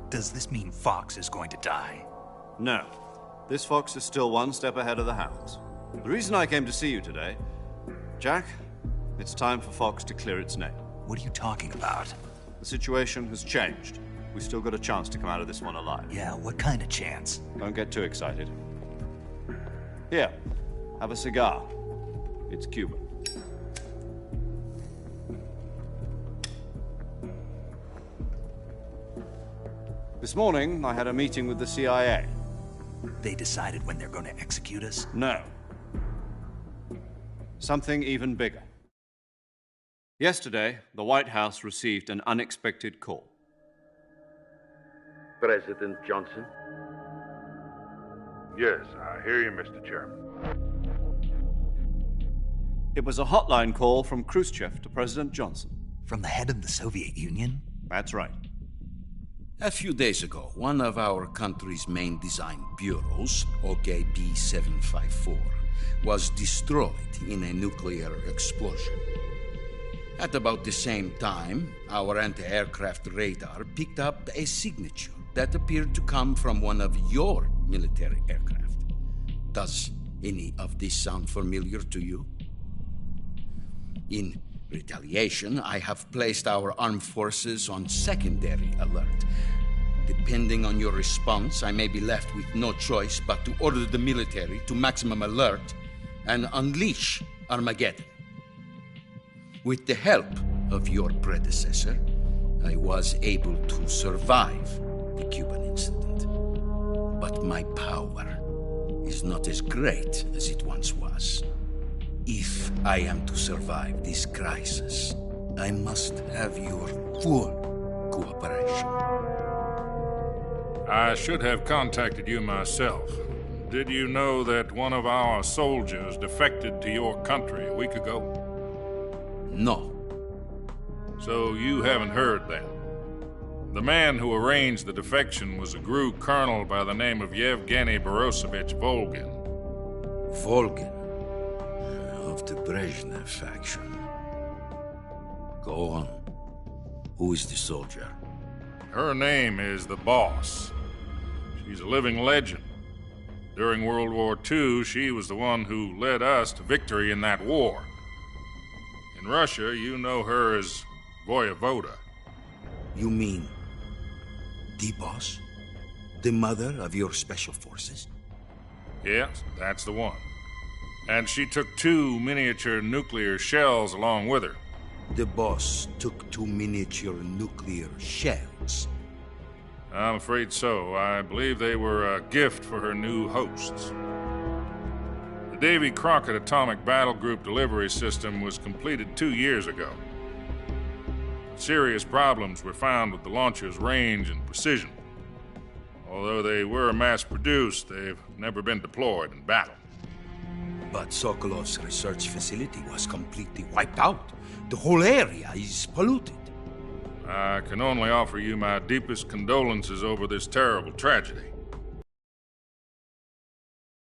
Does this mean Fox is going to die? No. This fox is still one step ahead of the hounds. The reason I came to see you today, Jack, it's time for Fox to clear its name. What are you talking about? The situation has changed. We've still got a chance to come out of this one alive. Yeah, what kind of chance? Don't get too excited. Here, have a cigar. It's Cuban. This morning, I had a meeting with the CIA. They decided when they're going to execute us? No. Something even bigger. Yesterday, the White House received an unexpected call. President Johnson? Yes, I hear you, Mr. Chairman. It was a hotline call from Khrushchev to President Johnson. From the head of the Soviet Union? That's right. A few days ago, one of our country's main design bureaus, OKB 754, was destroyed in a nuclear explosion. At about the same time, our anti-aircraft radar picked up a signature that appeared to come from one of your military aircraft. Does any of this sound familiar to you? In retaliation, I have placed our armed forces on secondary alert. Depending on your response, I may be left with no choice but to order the military to maximum alert and unleash Armageddon. With the help of your predecessor, I was able to survive the Cuban incident. But my power is not as great as it once was. If I am to survive this crisis, I must have your full cooperation. I should have contacted you myself. Did you know that one of our soldiers defected to your country a week ago? No. So you haven't heard that. The man who arranged the defection was a GRU colonel by the name of Yevgeny Borisovich Volgin. Volgin? Of the Brezhnev faction. Go on. Who is the soldier? Her name is the Boss. She's a living legend. During World War II, she was the one who led us to victory in that war. In Russia, you know her as Voyevoda. You mean the Boss? The mother of your special forces? Yes, that's the one. And she took 2 miniature nuclear shells along with her. The Boss took 2 miniature nuclear shells? I'm afraid so. I believe they were a gift for her new hosts. The Davy Crockett Atomic Battle Group delivery system was completed 2 years ago. Serious problems were found with the launcher's range and precision. Although they were mass-produced, they've never been deployed in battle. But Sokolov's research facility was completely wiped out. The whole area is polluted. I can only offer you my deepest condolences over this terrible tragedy.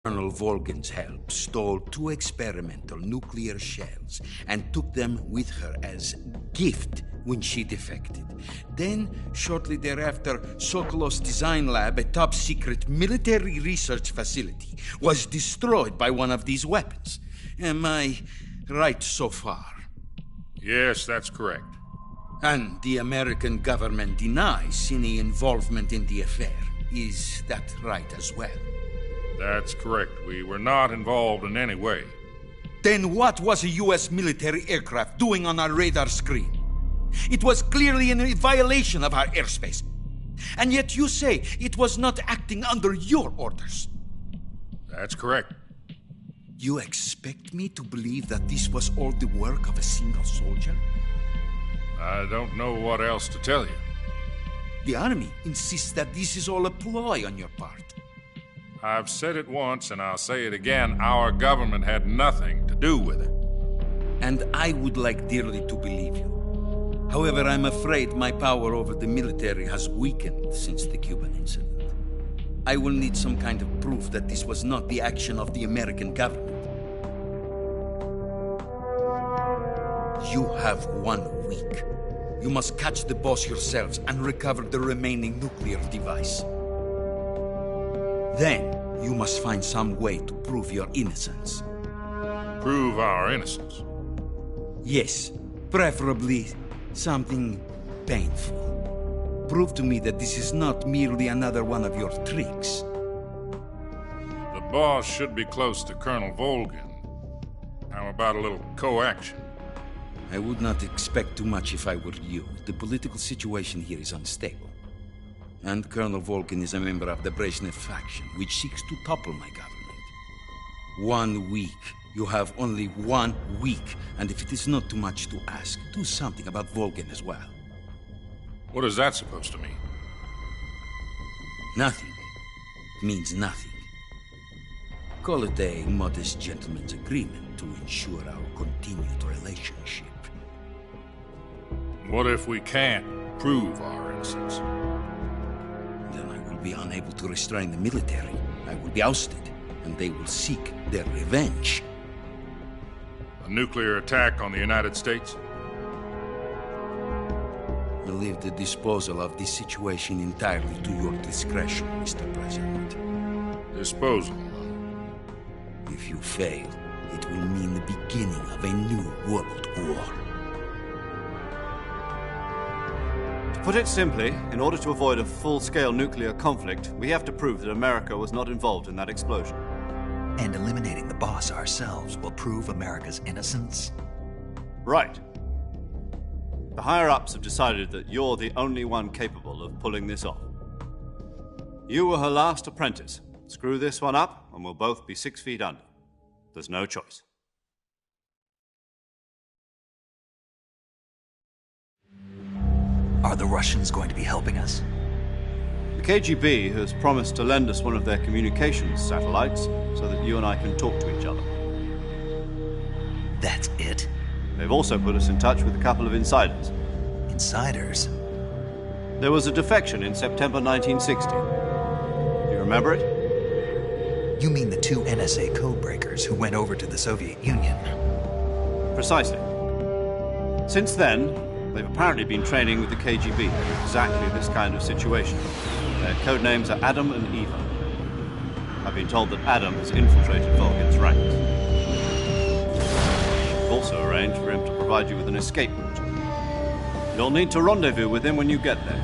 Colonel Volgin's help stole 2 experimental nuclear shells and took them with her as gift when she defected. Then, shortly thereafter, Sokolov's design lab, a top-secret military research facility, was destroyed by one of these weapons. Am I right so far? Yes, that's correct. And the American government denies any involvement in the affair. Is that right as well? That's correct. We were not involved in any way. Then what was a U.S. military aircraft doing on our radar screen? It was clearly in violation of our airspace. And yet you say it was not acting under your orders. That's correct. You expect me to believe that this was all the work of a single soldier? I don't know what else to tell you. The Army insists that this is all a ploy on your part. I've said it once and I'll say it again. Our government had nothing to do with it. And I would like dearly to believe you. However, I'm afraid my power over the military has weakened since the Cuban incident. I will need some kind of proof that this was not the action of the American government. You have 1 week. You must catch the Boss yourselves and recover the remaining nuclear device. Then, you must find some way to prove your innocence. Prove our innocence? Yes, preferably something painful. Prove to me that this is not merely another one of your tricks. The Boss should be close to Colonel Volgin. How about a little coaction? I would not expect too much if I were you. The political situation here is unstable. And Colonel Volgin is a member of the Brezhnev faction, which seeks to topple my government. 1 week. You have only 1 week. And if it is not too much to ask, do something about Volgin as well. What is that supposed to mean? Nothing means nothing. Call it a modest gentleman's agreement to ensure our continued relationship. What if we can't prove our innocence? Then I will be unable to restrain the military. I will be ousted, and they will seek their revenge. A nuclear attack on the United States? I leave the disposal of this situation entirely to your discretion, Mr. President. Disposal? If you fail, it will mean the beginning of a new world war. To put it simply, in order to avoid a full-scale nuclear conflict, we have to prove that America was not involved in that explosion. And eliminating the boss ourselves will prove America's innocence? Right. The higher-ups have decided that you're the only one capable of pulling this off. You were her last apprentice. Screw this one up, and we'll both be 6 feet under. There's no choice. Are the Russians going to be helping us? The KGB has promised to lend us one of their communications satellites so that you and I can talk to each other. That's it? They've also put us in touch with a couple of insiders. Insiders? There was a defection in September 1960. Do you remember it? You mean the 2 NSA codebreakers who went over to the Soviet Union? Precisely. Since then, they've apparently been training with the KGB in exactly this kind of situation. Their codenames are Adam and Eva. I've been told that Adam has infiltrated Volgin's ranks. We've also arranged for him to provide you with an escape route. You'll need to rendezvous with him when you get there.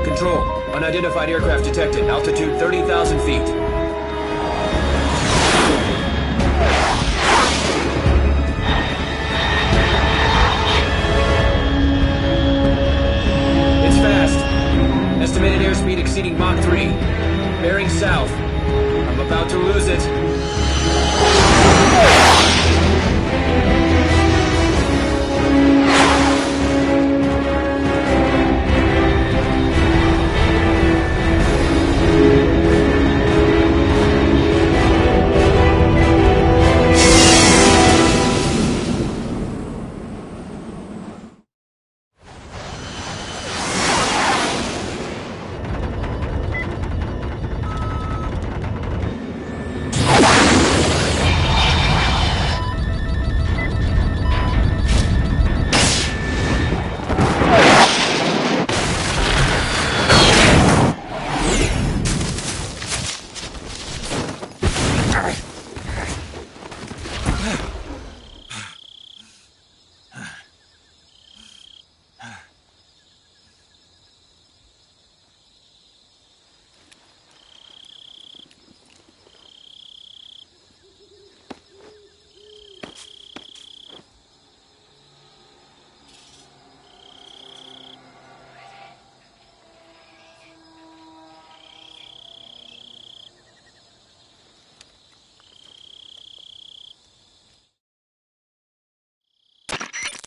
Control, unidentified aircraft detected, altitude 30,000 feet. It's fast. Estimated airspeed exceeding Mach 3. Bearing south. I'm about to lose it.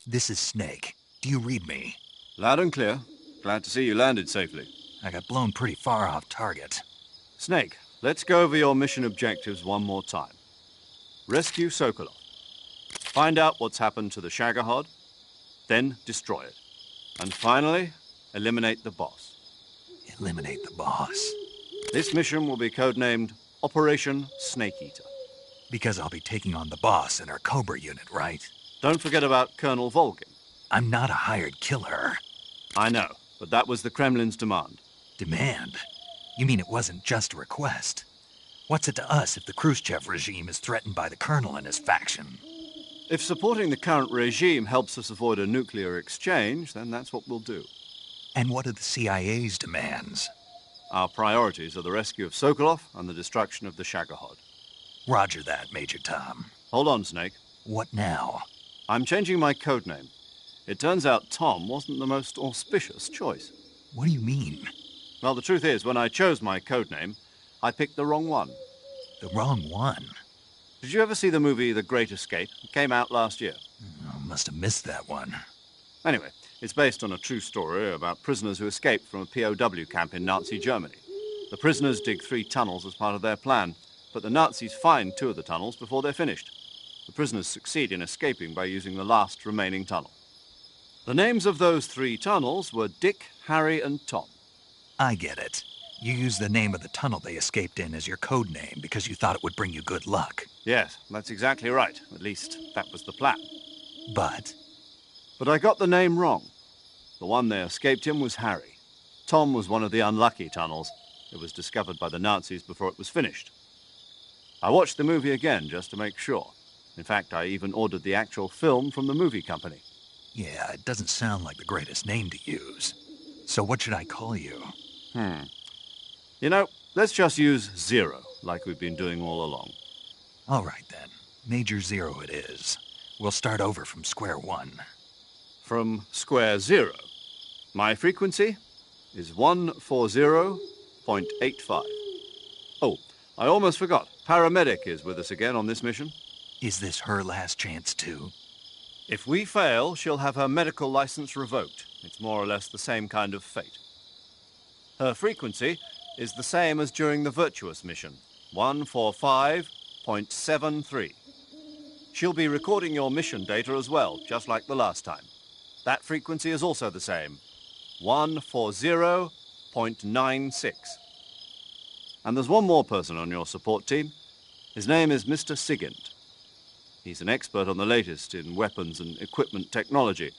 This is Snake. Do you read me? Loud and clear. Glad to see you landed safely. I got blown pretty far off target. Snake, let's go over your mission objectives one more time. Rescue Sokolov. Find out what's happened to the Shagohod, then destroy it. And finally, eliminate the boss. Eliminate the boss? This mission will be codenamed Operation Snake Eater. Because I'll be taking on the boss in our Cobra unit, right? Don't forget about Colonel Volgin. I'm not a hired killer. I know, but that was the Kremlin's demand. Demand? You mean it wasn't just a request? What's it to us if the Khrushchev regime is threatened by the Colonel and his faction? If supporting the current regime helps us avoid a nuclear exchange, then that's what we'll do. And what are the CIA's demands? Our priorities are the rescue of Sokolov and the destruction of the Shagohod. Roger that, Major Tom. Hold on, Snake. What now? I'm changing my codename. It turns out Tom wasn't the most auspicious choice. What do you mean? Well, the truth is, when I chose my codename, I picked the wrong one. The wrong one? Did you ever see the movie The Great Escape? It came out last year. I must have missed that one. Anyway, it's based on a true story about prisoners who escaped from a POW camp in Nazi Germany. The prisoners dig 3 tunnels as part of their plan, but the Nazis find 2 of the tunnels before they're finished. The prisoners succeed in escaping by using the last remaining tunnel. The names of those 3 tunnels were Dick, Harry, and Tom. I get it. You used the name of the tunnel they escaped in as your code name because you thought it would bring you good luck. Yes, that's exactly right. At least, that was the plan. But I got the name wrong. The one they escaped in was Harry. Tom was one of the unlucky tunnels. It was discovered by the Nazis before it was finished. I watched the movie again just to make sure. In fact, I even ordered the actual film from the movie company. yeah, it doesn't sound like the greatest name to use. So what should I call you? You know, let's just use Zero, like we've been doing all along. All right, then. Major Zero it is. We'll start over from square one. From square 0. My frequency is 140.85. Oh, I almost forgot. Paramedic is with us again on this mission. Is this her last chance, too? If we fail, she'll have her medical license revoked. It's more or less the same kind of fate. Her frequency is the same as during the Virtuous mission, 145.73. She'll be recording your mission data as well, just like the last time. That frequency is also the same, 140.96. And there's one more person on your support team. His name is Mr. Sigint. He's an expert on the latest in weapons and equipment technology.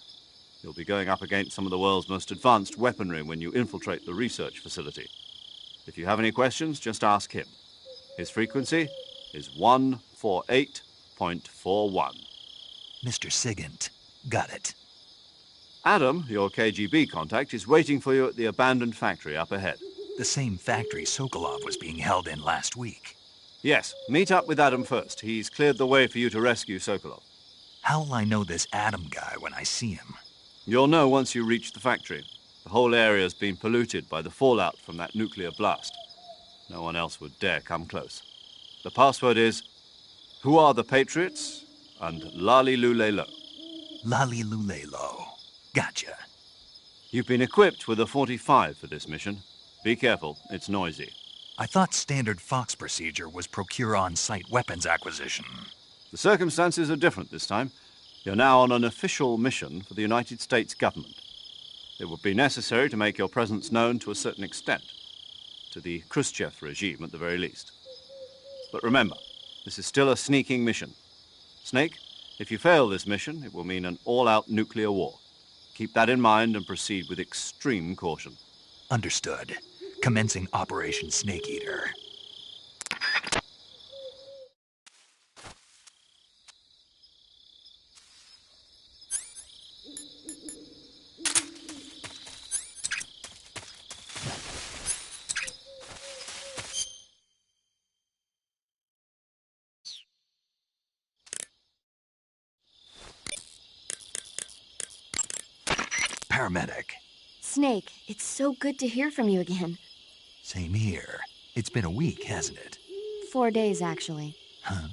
You'll be going up against some of the world's most advanced weaponry when you infiltrate the research facility. If you have any questions, just ask him. His frequency is 148.41. Mr. Sigint. Got it. Adam, your KGB contact, is waiting for you at the abandoned factory up ahead. The same factory Sokolov was being held in last week. Yes, meet up with Adam first. He's cleared the way for you to rescue Sokolov. How'll I know this Adam guy when I see him? You'll know once you reach the factory. The whole area's been polluted by the fallout from that nuclear blast. No one else would dare come close. The password is, "Who are the Patriots?" and "Lali Lule Lo." Lali Lule Lo. Gotcha. You've been equipped with a 45 for this mission. Be careful, it's noisy. I thought standard Fox procedure was procure on-site weapons acquisition. The circumstances are different this time. You're now on an official mission for the United States government. It would be necessary to make your presence known to a certain extent. To the Khrushchev regime, at the very least. But remember, this is still a sneaking mission. Snake, if you fail this mission, it will mean an all-out nuclear war. Keep that in mind and proceed with extreme caution. Understood. Commencing Operation Snake Eater. Paramedic. Snake, it's so good to hear from you again. Same here. It's been a week, hasn't it? 4 days, actually. Huh?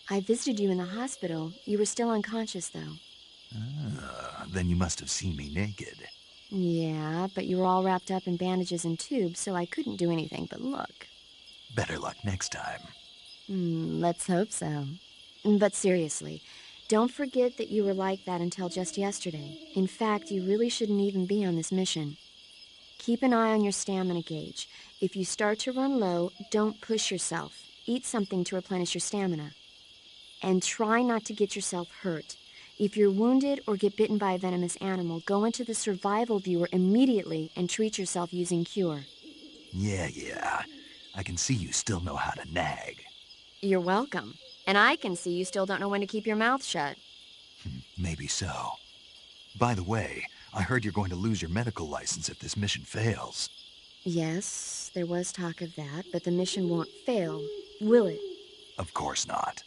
I visited you in the hospital. You were still unconscious, though. Then you must have seen me naked. Yeah, but you were all wrapped up in bandages and tubes, so I couldn't do anything but look. Better luck next time. Let's hope so. But seriously, don't forget that you were like that until just yesterday. In fact, you really shouldn't even be on this mission. Keep an eye on your stamina gauge. If you start to run low, don't push yourself. Eat something to replenish your stamina. And try not to get yourself hurt. If you're wounded or get bitten by a venomous animal, go into the survival viewer immediately and treat yourself using Cure. Yeah. I can see you still know how to nag. You're welcome. And I can see you still don't know when to keep your mouth shut. Maybe so. By the way, I heard you're going to lose your medical license if this mission fails. Yes, there was talk of that, but the mission won't fail, will it? Of course not.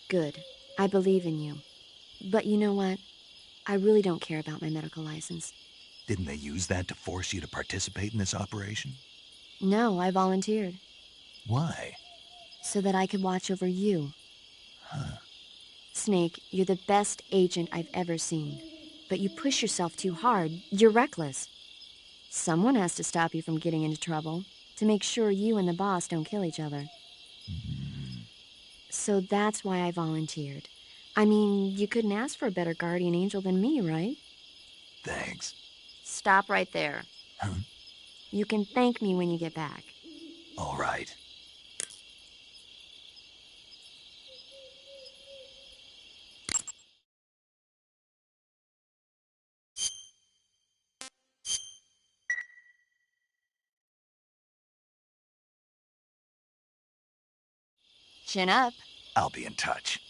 Good. I believe in you. But you know what? I really don't care about my medical license. Didn't they use that to force you to participate in this operation? No, I volunteered. Why? So that I could watch over you. Snake, you're the best agent I've ever seen. But you push yourself too hard. You're reckless. Someone has to stop you from getting into trouble, to make sure you and the boss don't kill each other. So that's why I volunteered. I mean, you couldn't ask for a better guardian angel than me, right? Thanks. Stop right there. You can thank me when you get back. All right. Chin up. I'll be in touch.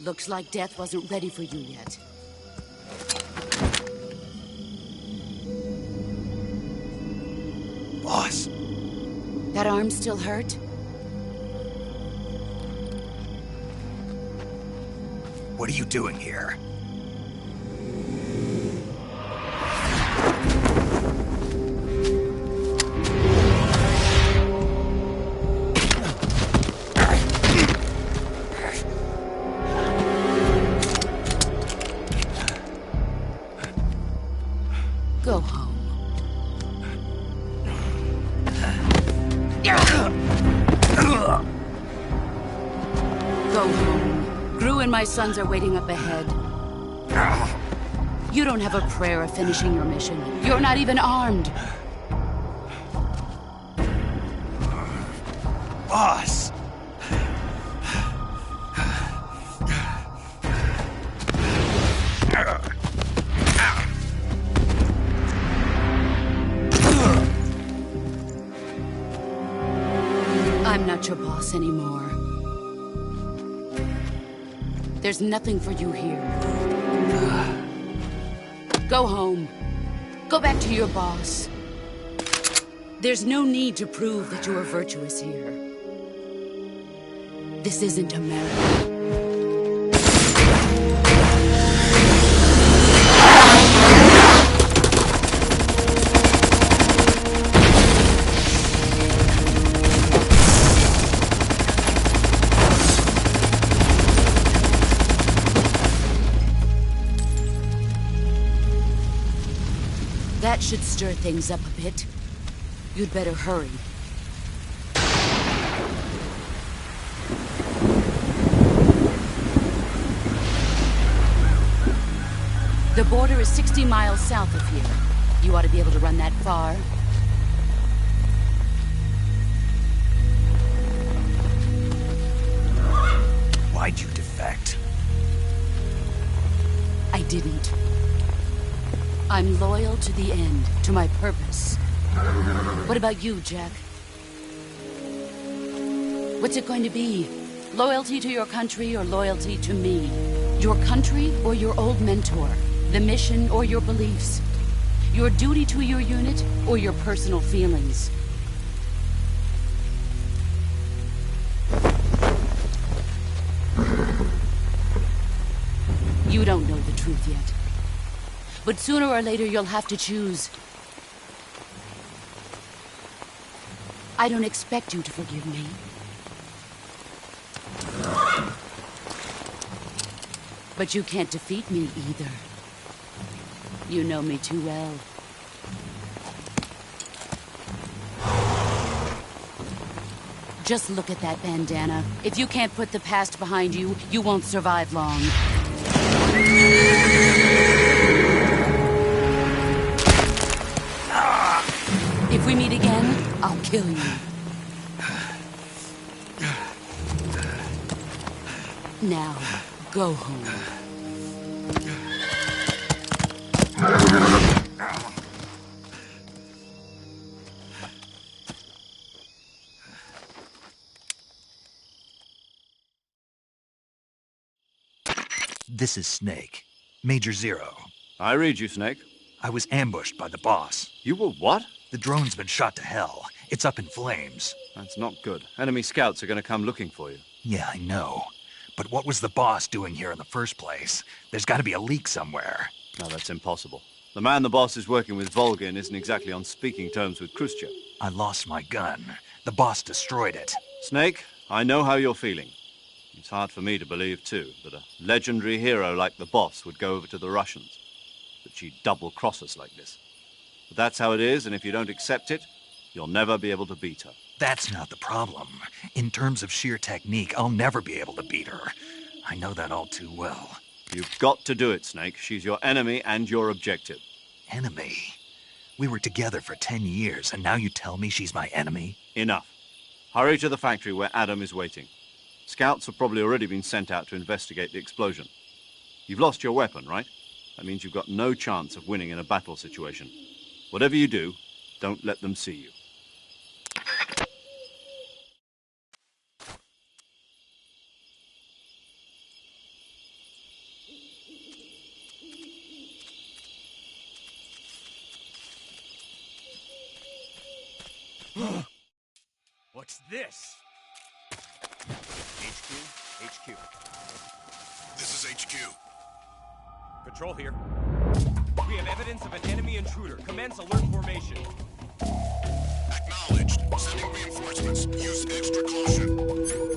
Looks like death wasn't ready for you yet. Boss. That arm still hurt? What are you doing here? Go home. Go home. Gru and my sons are waiting up ahead. You don't have a prayer of finishing your mission. You're not even armed. Boss! I'm not your boss anymore. There's nothing for you here. Go home. Go back to your boss. There's no need to prove that you are virtuous here. This isn't America. That should stir things up a bit. You'd better hurry. The border is 60 miles south of here. You ought to be able to run that far. Why'd you defect? I didn't. I'm loyal to the end, to my purpose. What about you, Jack? What's it going to be? Loyalty to your country or loyalty to me? Your country or your old mentor? The mission or your beliefs? Your duty to your unit or your personal feelings? You don't know the truth yet. But sooner or later, you'll have to choose. I don't expect you to forgive me. But you can't defeat me either. You know me too well. Just look at that bandana. If you can't put the past behind you, you won't survive long. If we meet again, I'll kill you. Now, go home. This is Snake. Major Zero. I read you, Snake. I was ambushed by the boss. You were what? The drone's been shot to hell. It's up in flames. That's not good. Enemy scouts are going to come looking for you. Yeah, I know. But what was the boss doing here in the first place? There's got to be a leak somewhere. No, that's impossible. The man the boss is working with, Volgin, isn't exactly on speaking terms with Khrushchev. I lost my gun. The boss destroyed it. Snake, I know how you're feeling. It's hard for me to believe, too, that a legendary hero like the boss would go over to the Russians. That she'd double-cross us like this. But that's how it is, and if you don't accept it, you'll never be able to beat her. That's not the problem. In terms of sheer technique, I'll never be able to beat her. I know that all too well. You've got to do it, Snake. She's your enemy and your objective. Enemy? We were together for 10 years, and now you tell me she's my enemy? Enough. Hurry to the factory where Adam is waiting. Scouts have probably already been sent out to investigate the explosion. You've lost your weapon, right? That means you've got no chance of winning in a battle situation. Whatever you do, don't let them see you. this? HQ. This is HQ. Patrol here. We have evidence of an enemy intruder. Commence alert formation. Acknowledged. Sending reinforcements. Use extra caution.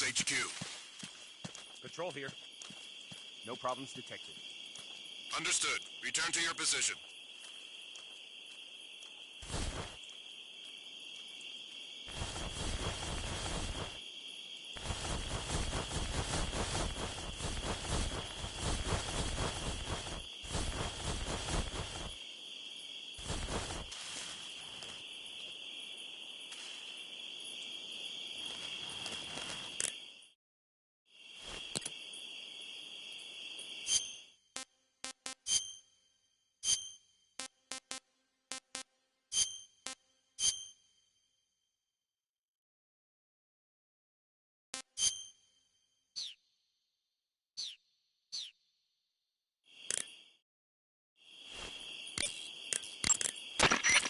HQ. Patrol here. No problems detected. Understood. Return to your position.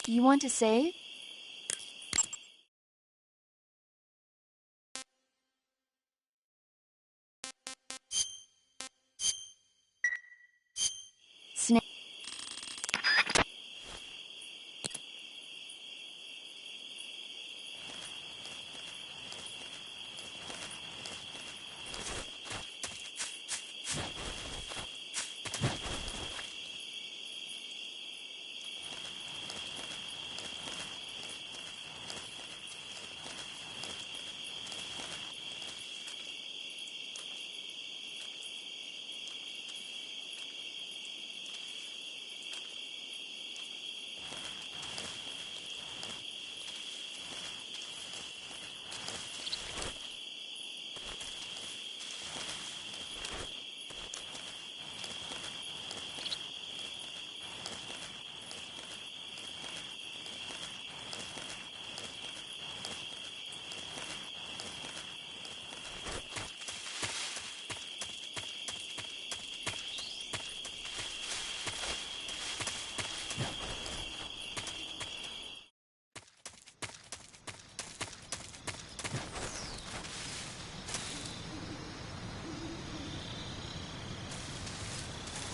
You want to save?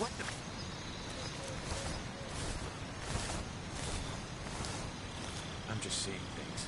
What the? I'm just seeing things.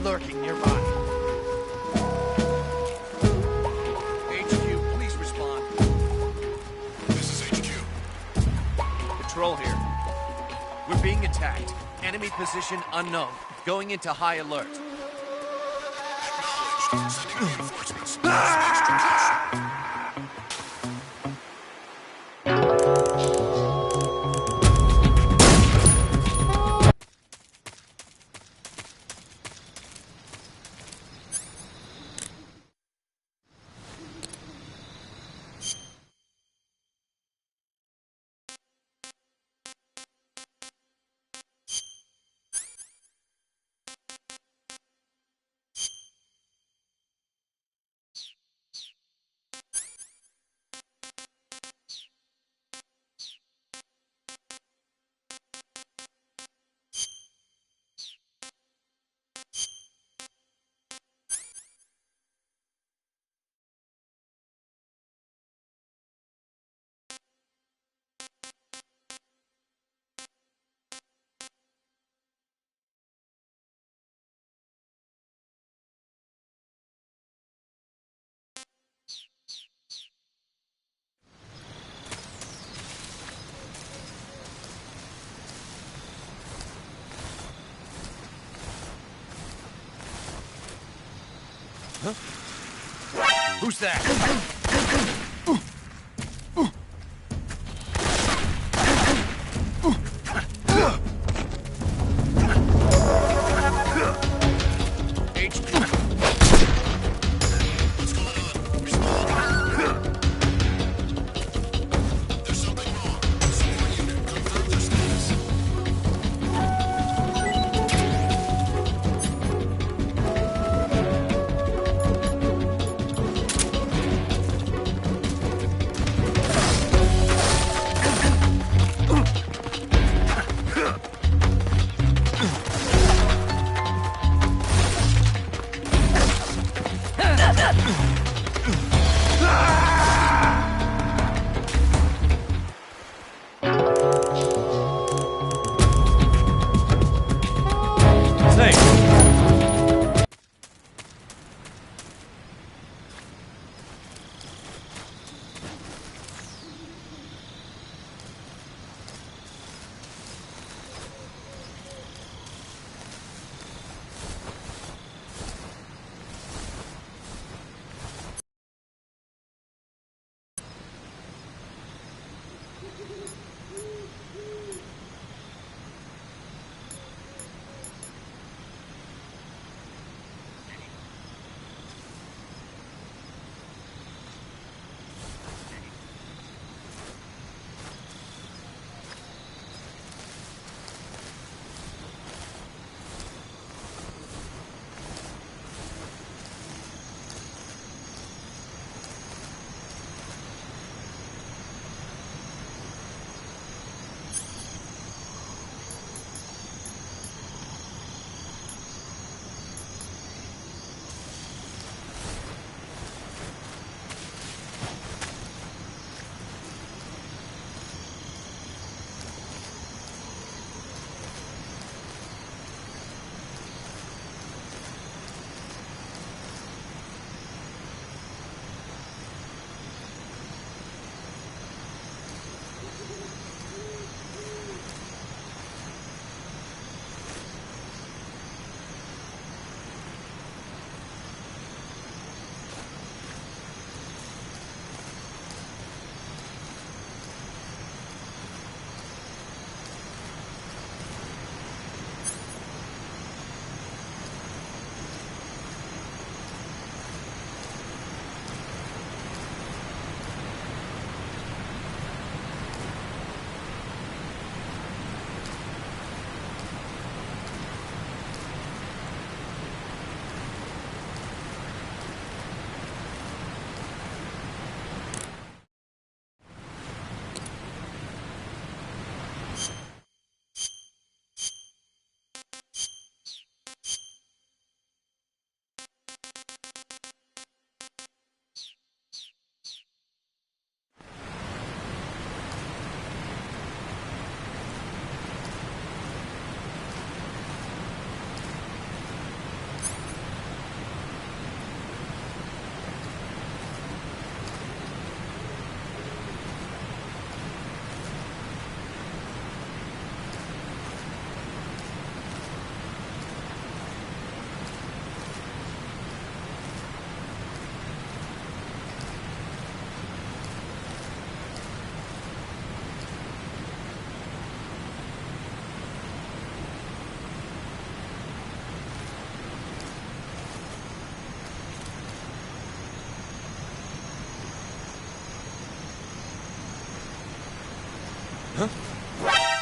Lurking nearby. HQ, please respond. This is HQ. Control here. We're being attacked. Enemy position unknown. Going into high alert. Acknowledged. Sending reinforcements. Use extra caution. Huh? Who's that?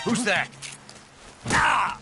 Who's that? Ah!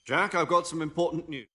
Jack, I've got some important news.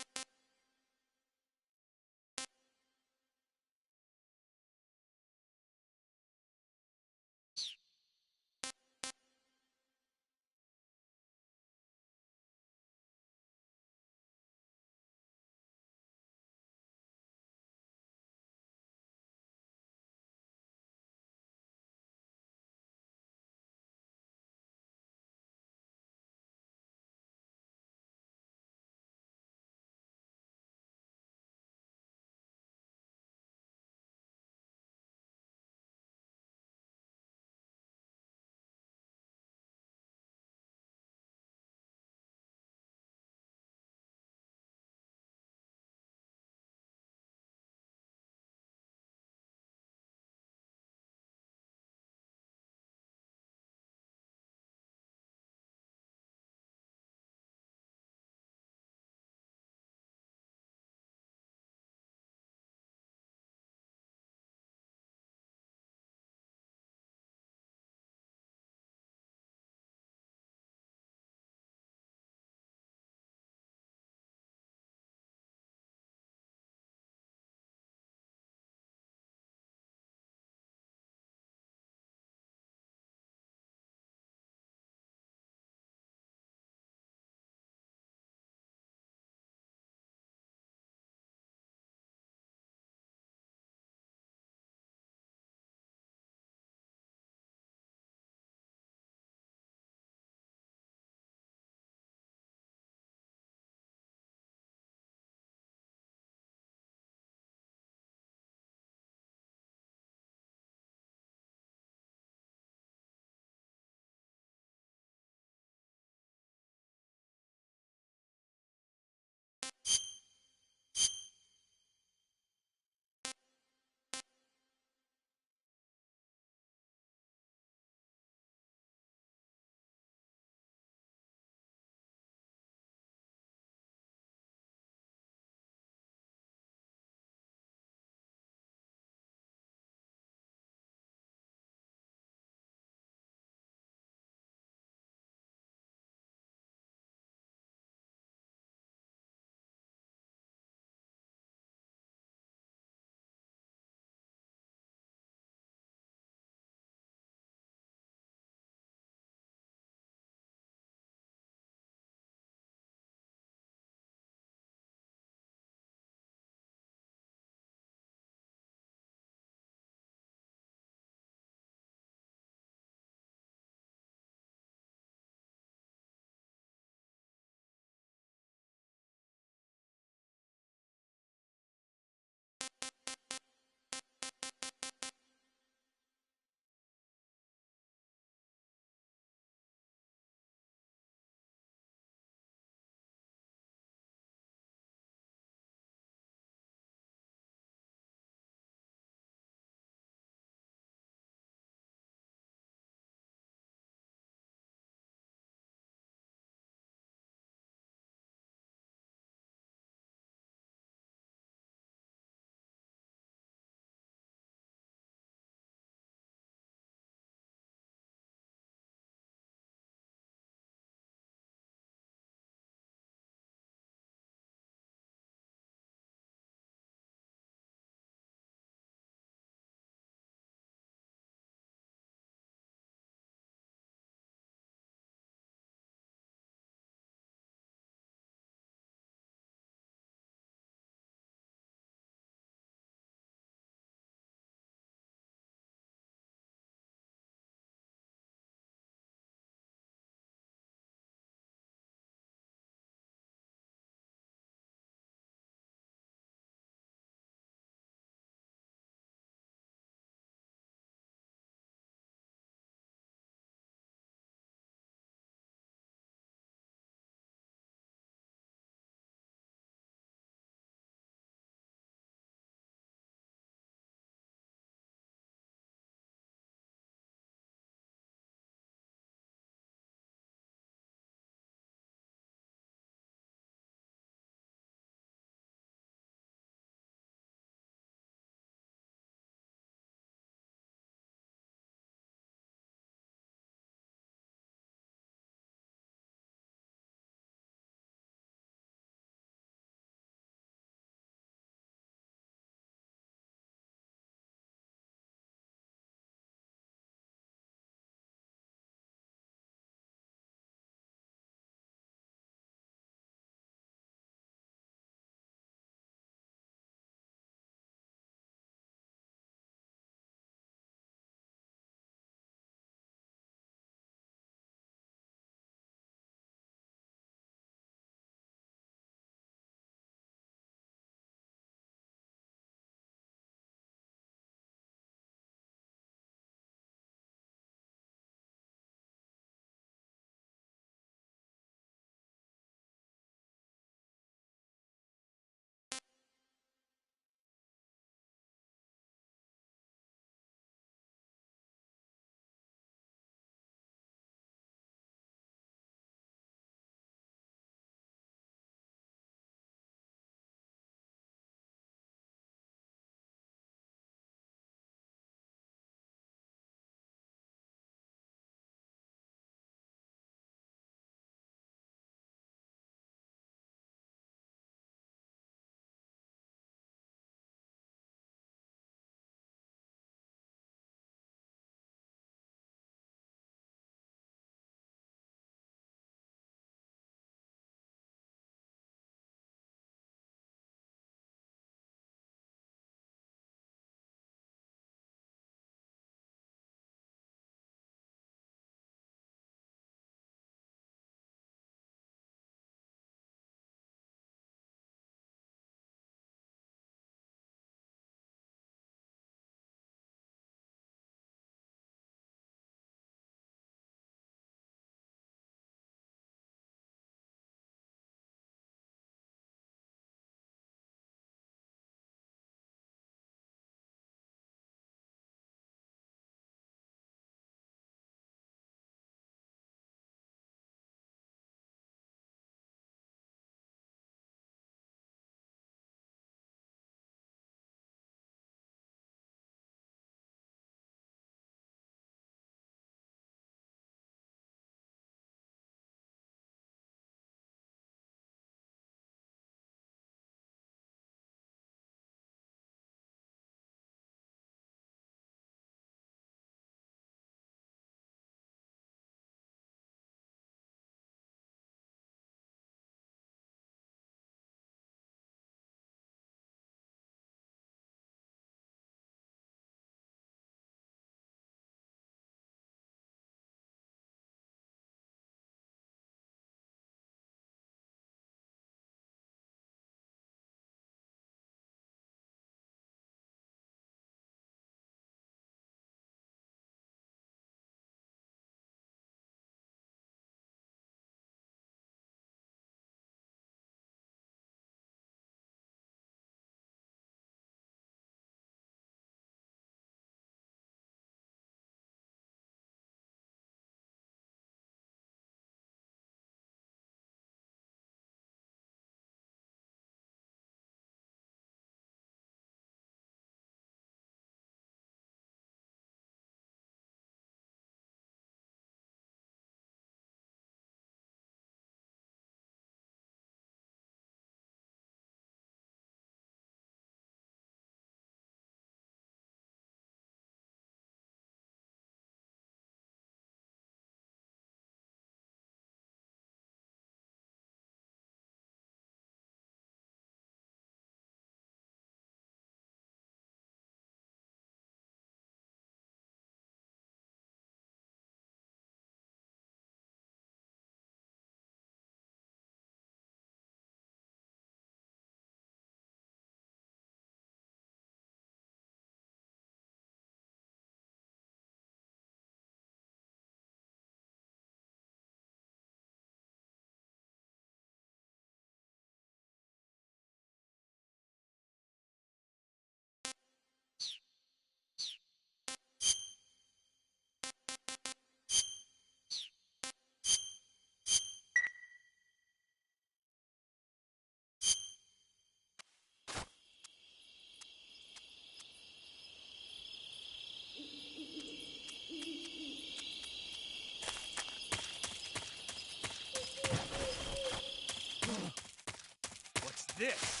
this?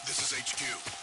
This is HQ.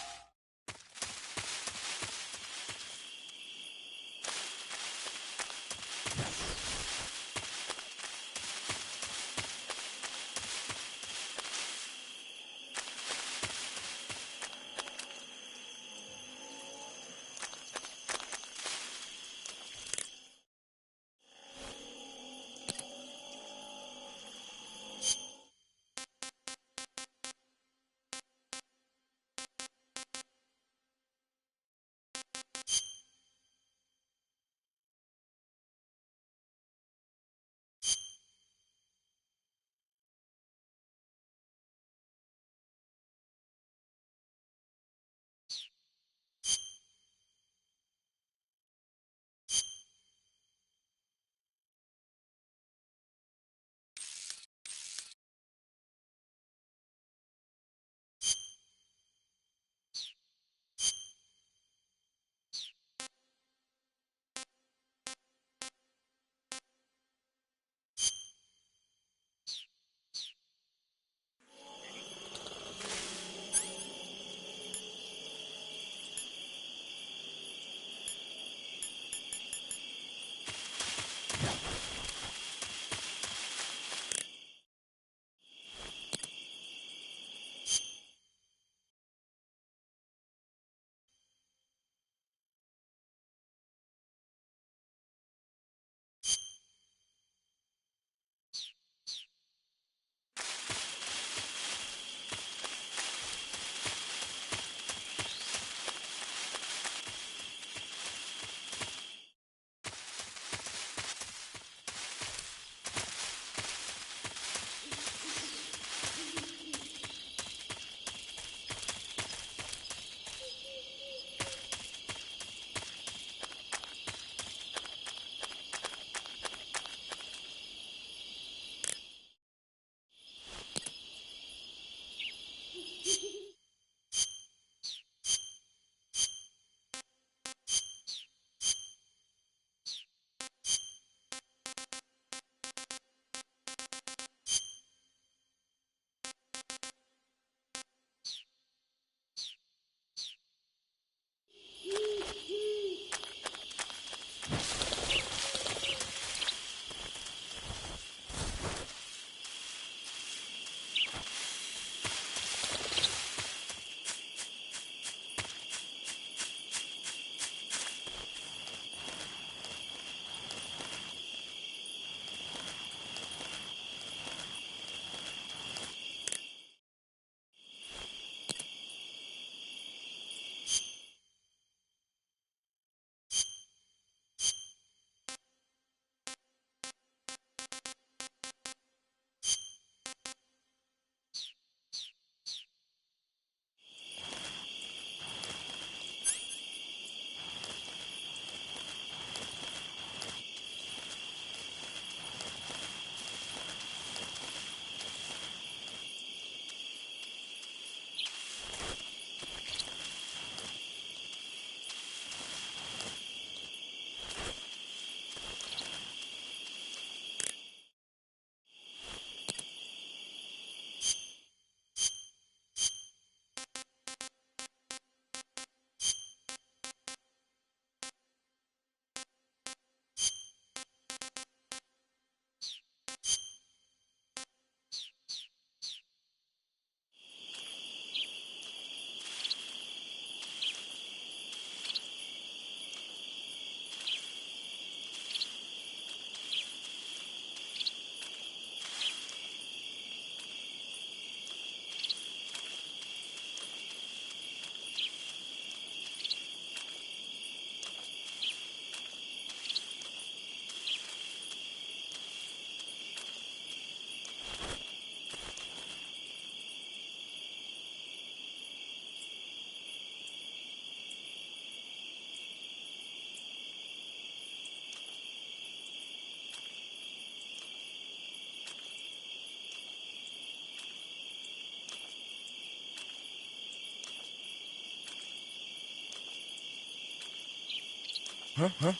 Huh?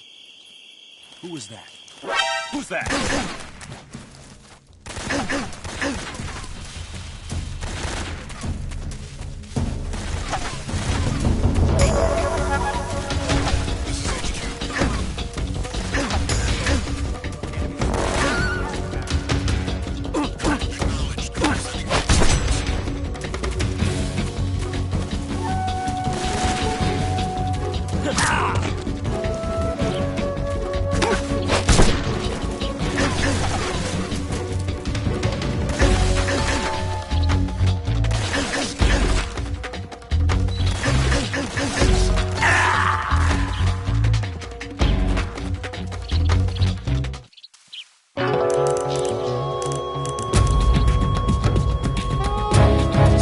Who was that? Who's that?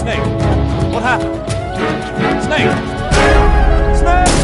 Snake, what happened? Snake! Snake!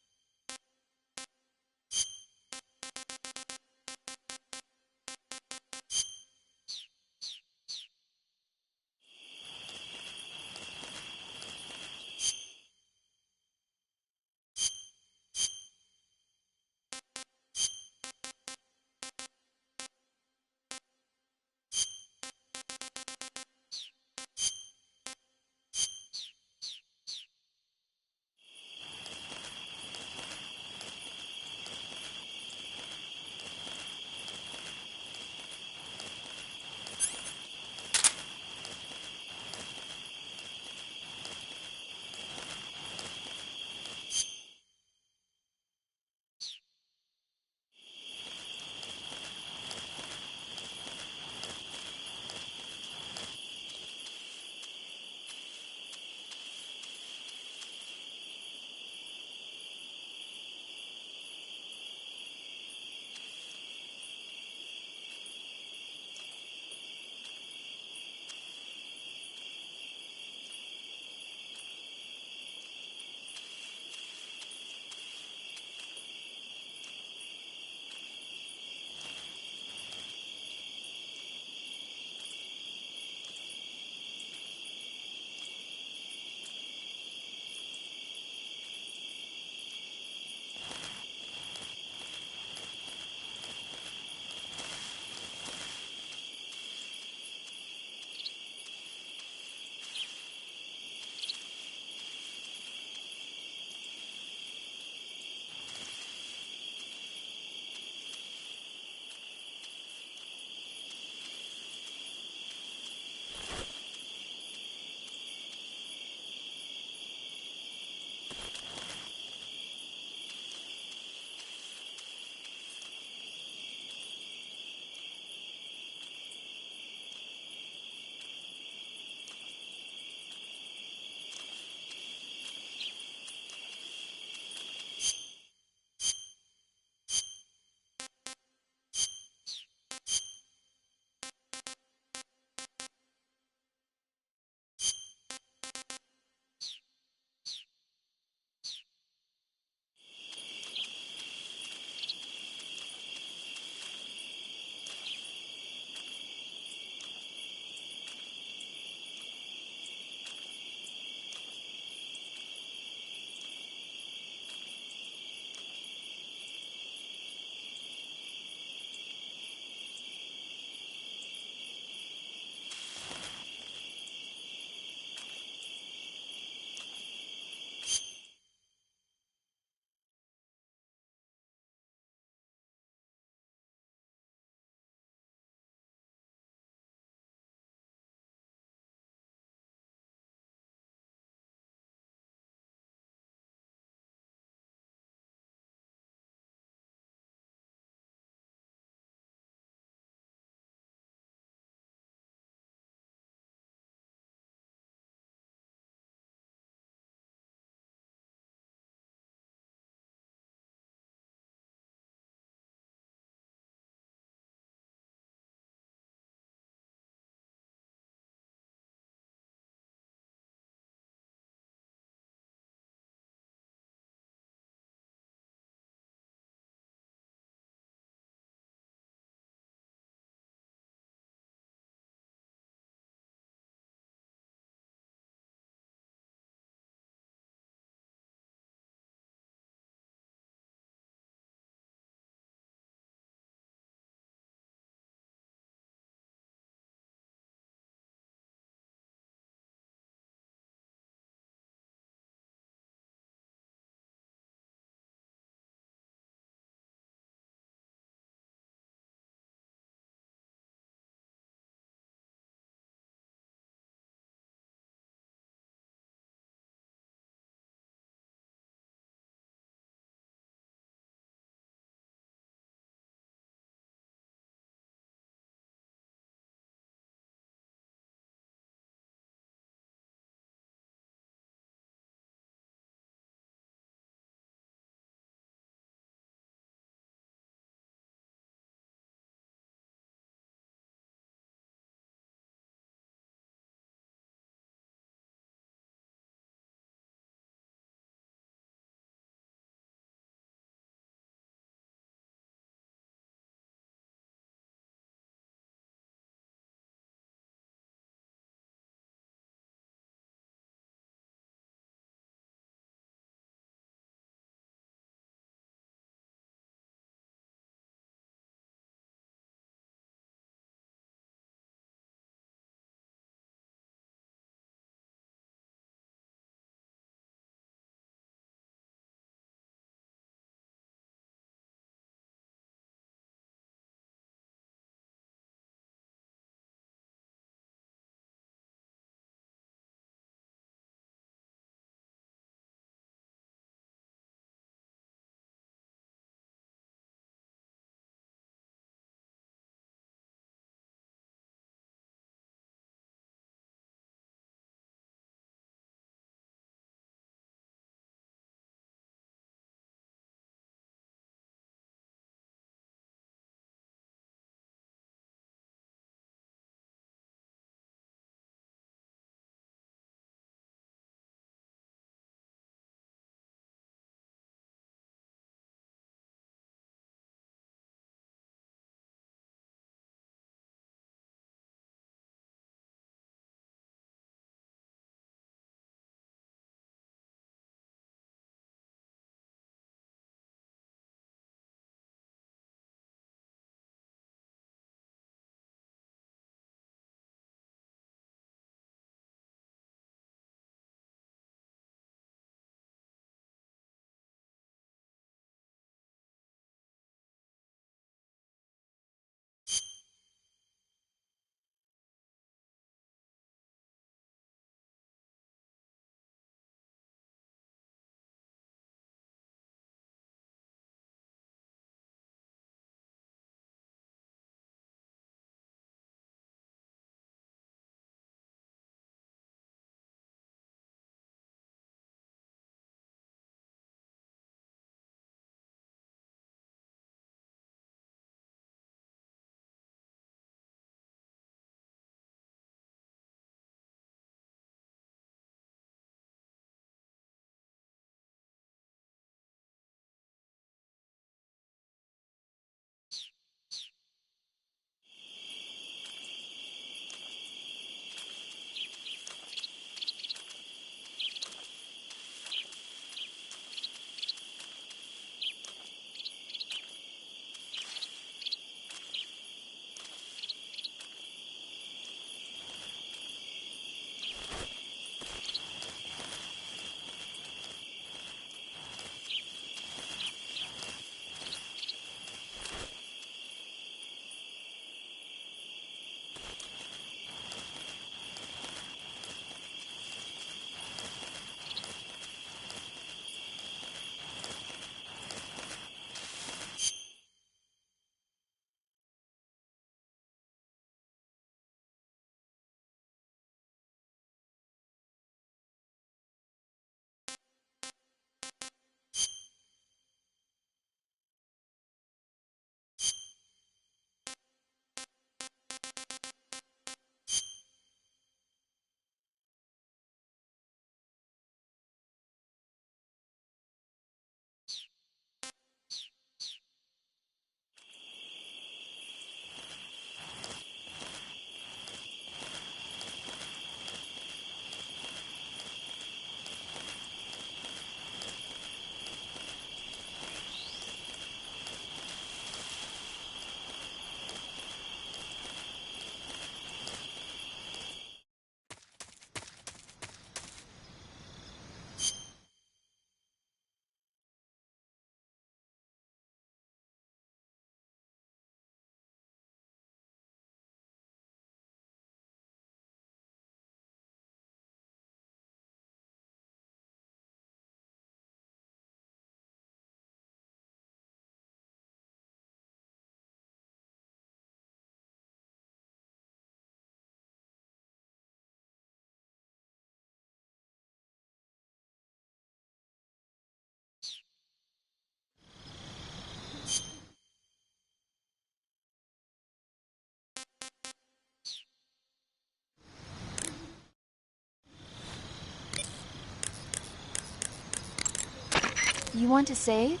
You want to save?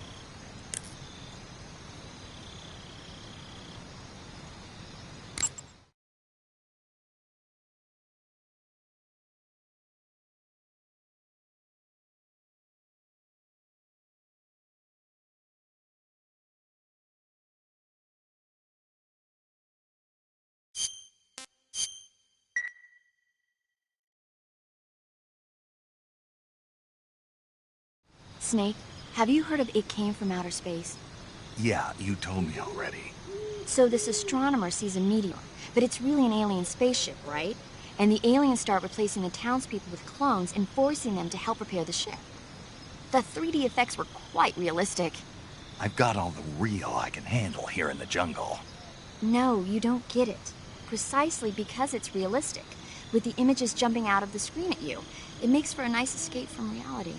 Snake, have you heard of It Came from Outer Space? Yeah, you told me already. So this astronomer sees a meteor, but it's really an alien spaceship, right? And the aliens start replacing the townspeople with clones and forcing them to help repair the ship. The 3D effects were quite realistic. I've got all the real I can handle here in the jungle. No, you don't get it. Precisely because it's realistic, with the images jumping out of the screen at you, it makes for a nice escape from reality.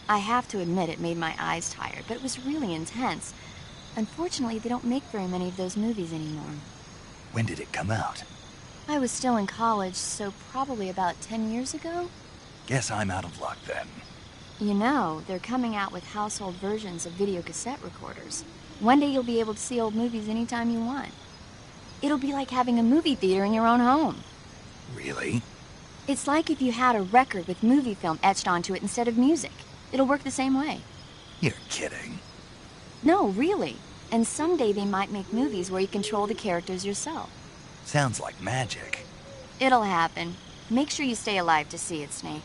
I have to admit it made my eyes tired, but it was really intense. Unfortunately, they don't make very many of those movies anymore. When did it come out? I was still in college, so probably about 10 years ago? Guess I'm out of luck then. You know, they're coming out with household versions of video cassette recorders. One day you'll be able to see old movies anytime you want. It'll be like having a movie theater in your own home. Really? It's like if you had a record with movie film etched onto it instead of music. It'll work the same way. You're kidding. No, really. And someday they might make movies where you control the characters yourself. Sounds like magic. It'll happen. Make sure you stay alive to see it, Snake.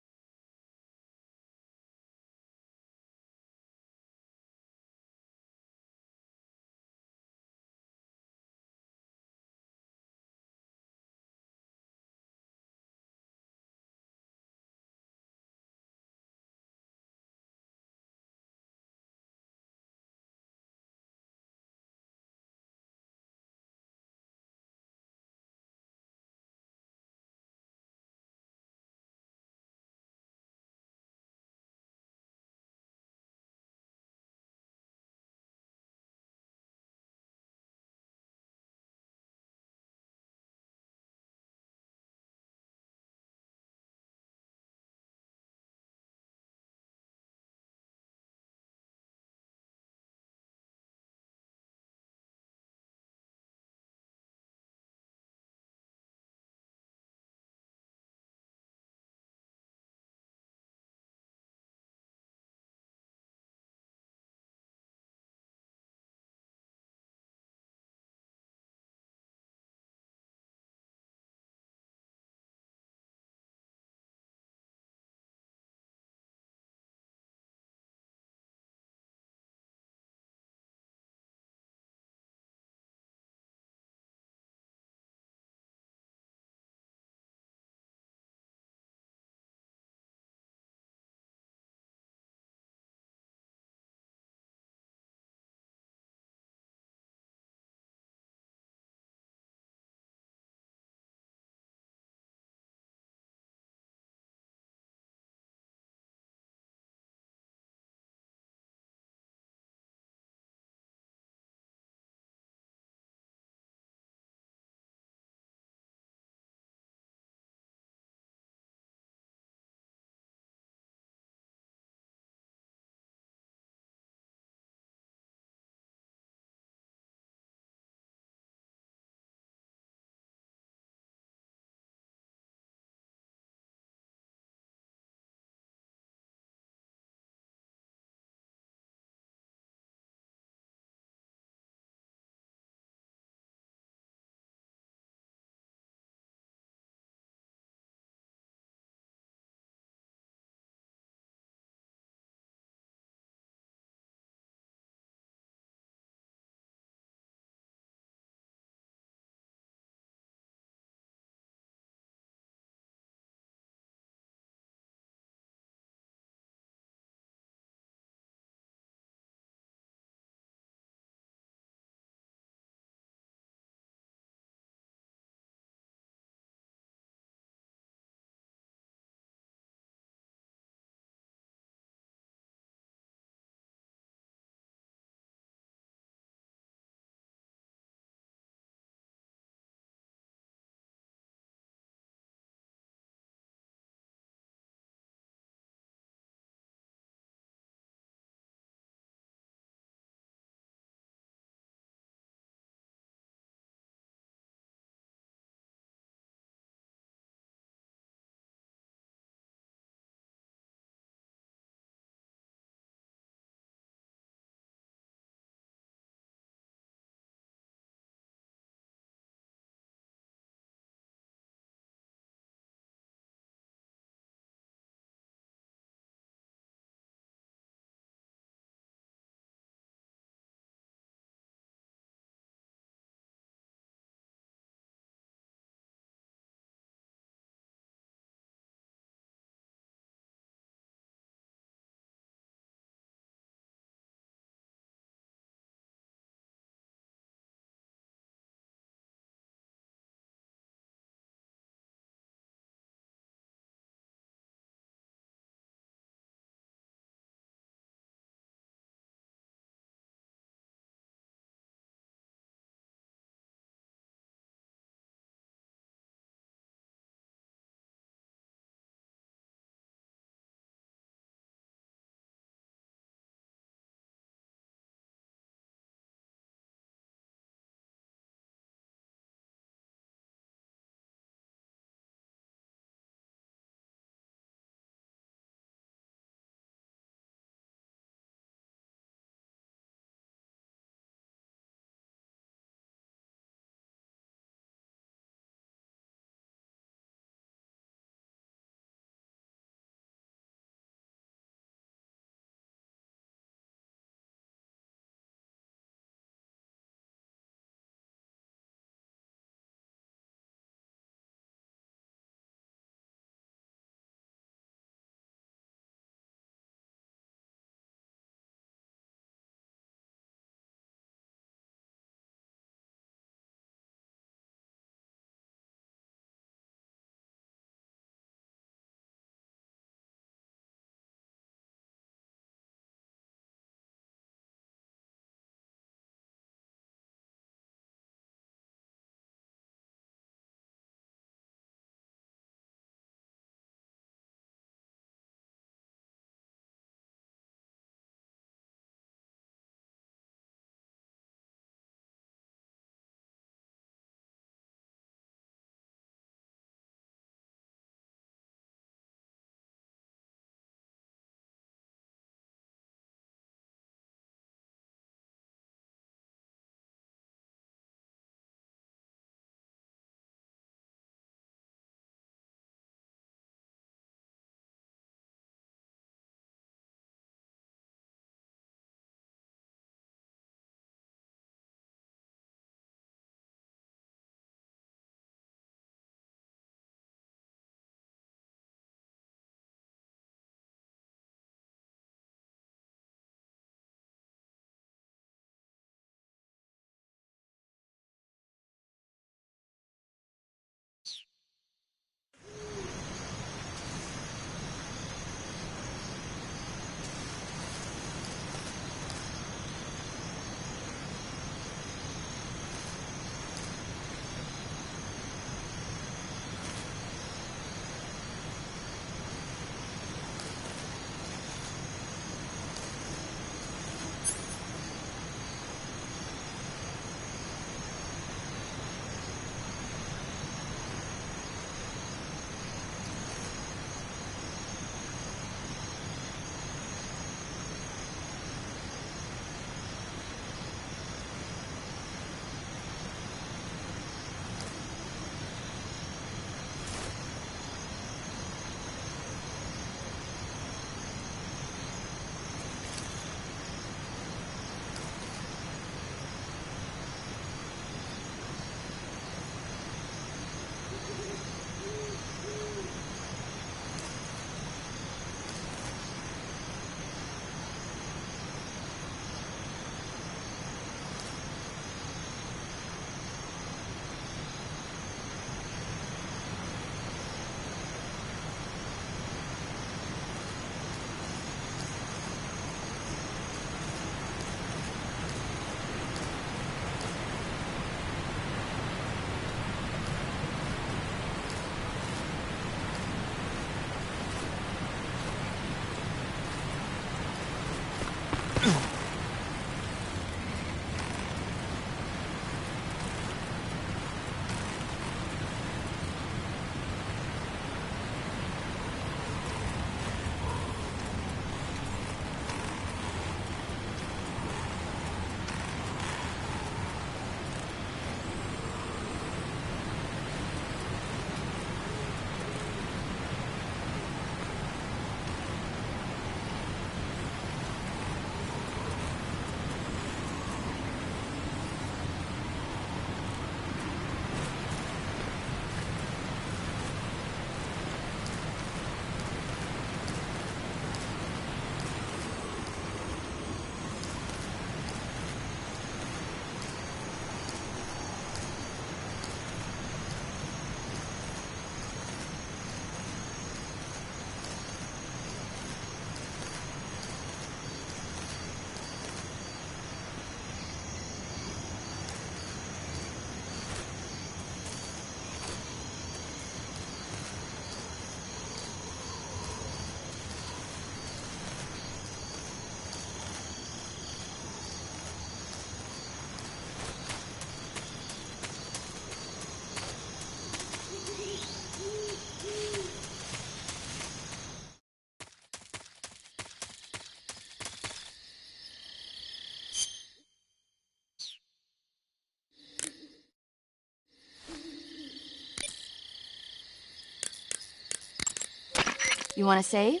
You want to save?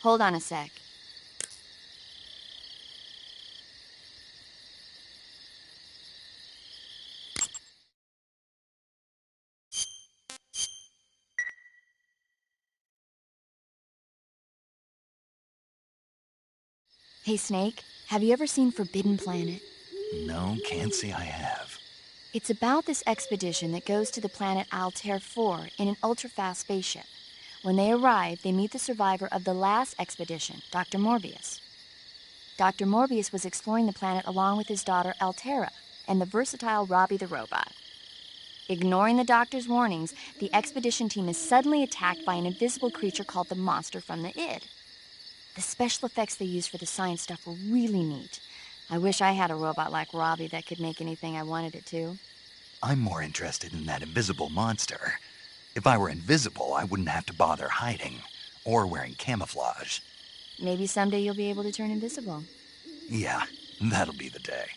Hold on a sec. Hey, Snake, have you ever seen Forbidden Planet? No, can't say I have. It's about this expedition that goes to the planet Altair 4 in an ultra-fast spaceship. When they arrive, they meet the survivor of the last expedition, Dr. Morbius. Dr. Morbius was exploring the planet along with his daughter Altera and the versatile Robbie the robot. Ignoring the doctor's warnings, the expedition team is suddenly attacked by an invisible creature called the Monster from the Id. The special effects they used for the science stuff were really neat. I wish I had a robot like Robbie that could make anything I wanted it to. I'm more interested in that invisible monster. If I were invisible, I wouldn't have to bother hiding or wearing camouflage. Maybe someday you'll be able to turn invisible. Yeah, that'll be the day.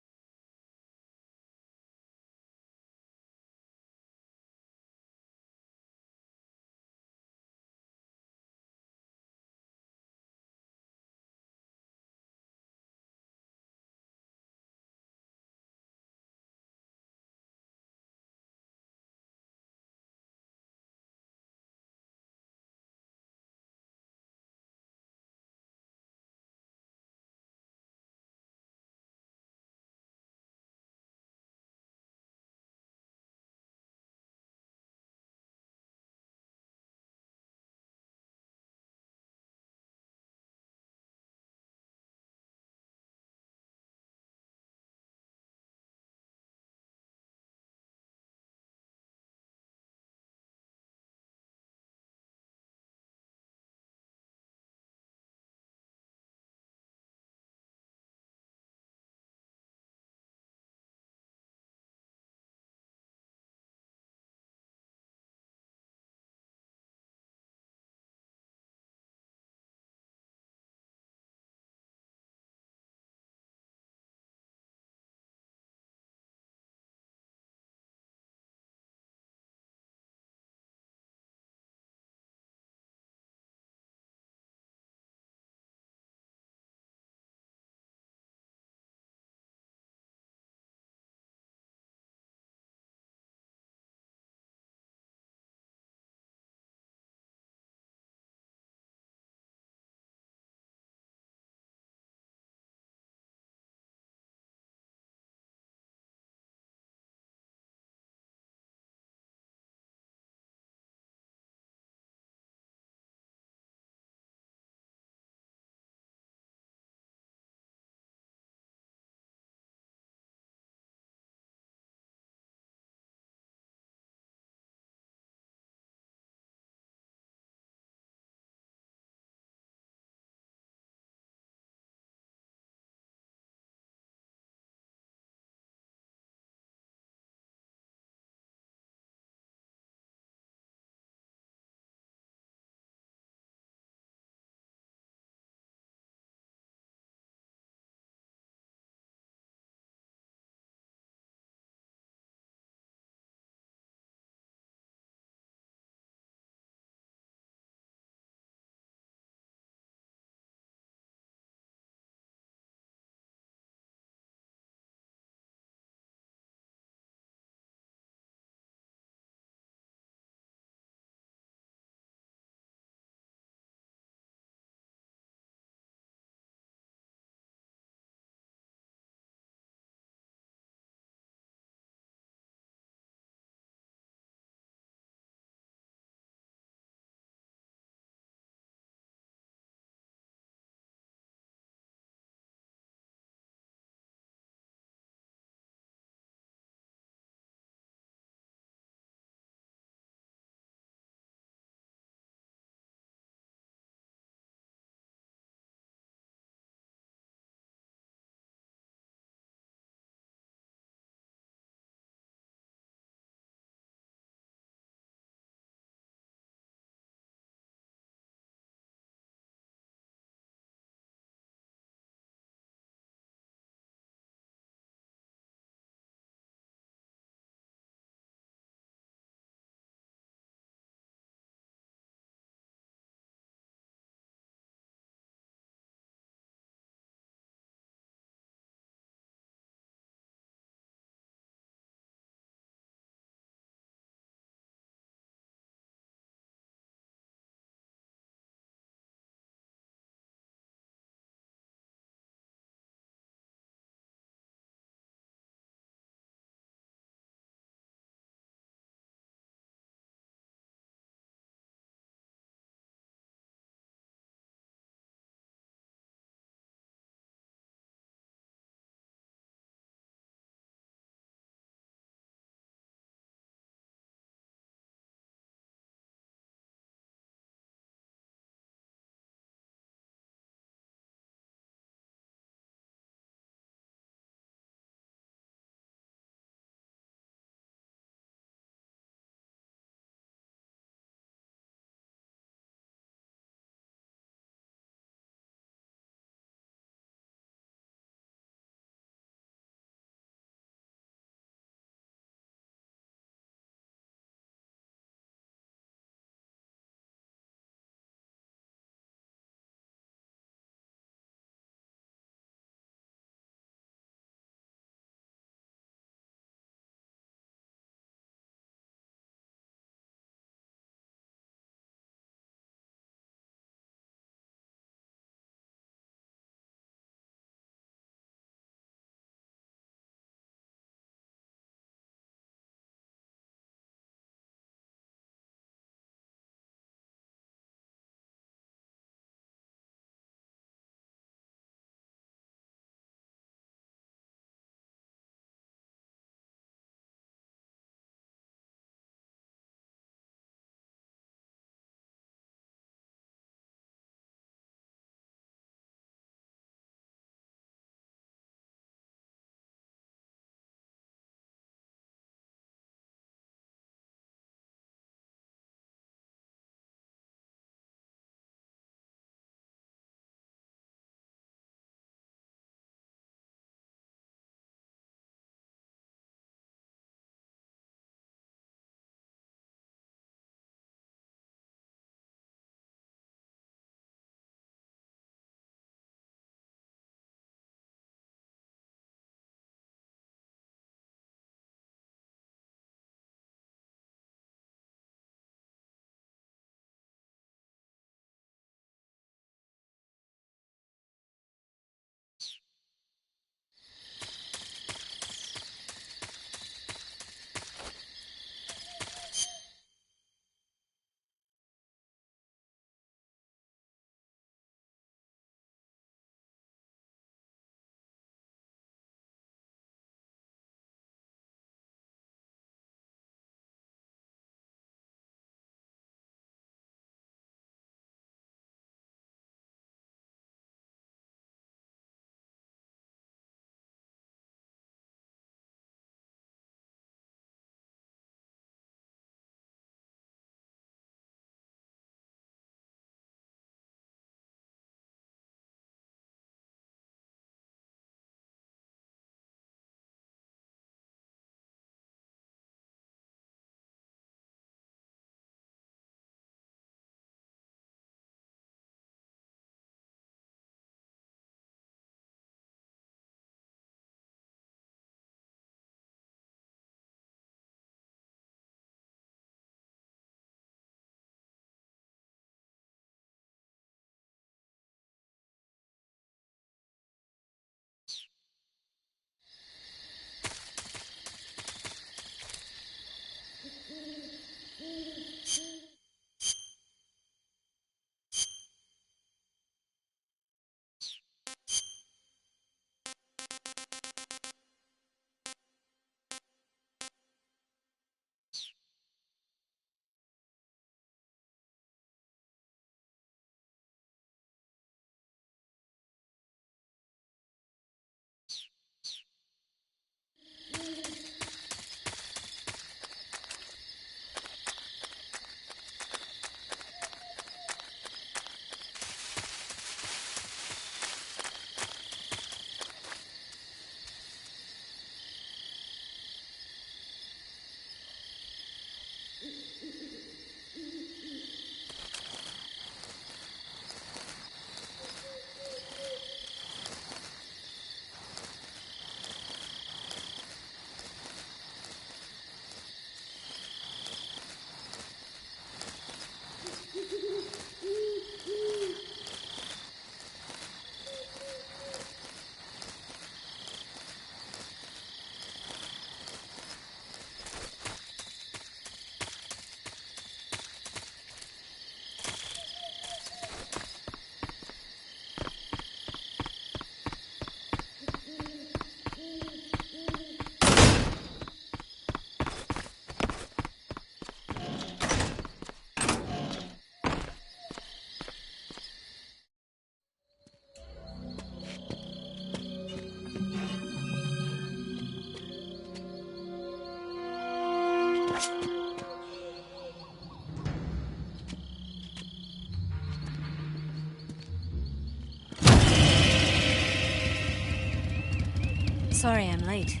Sorry I'm late.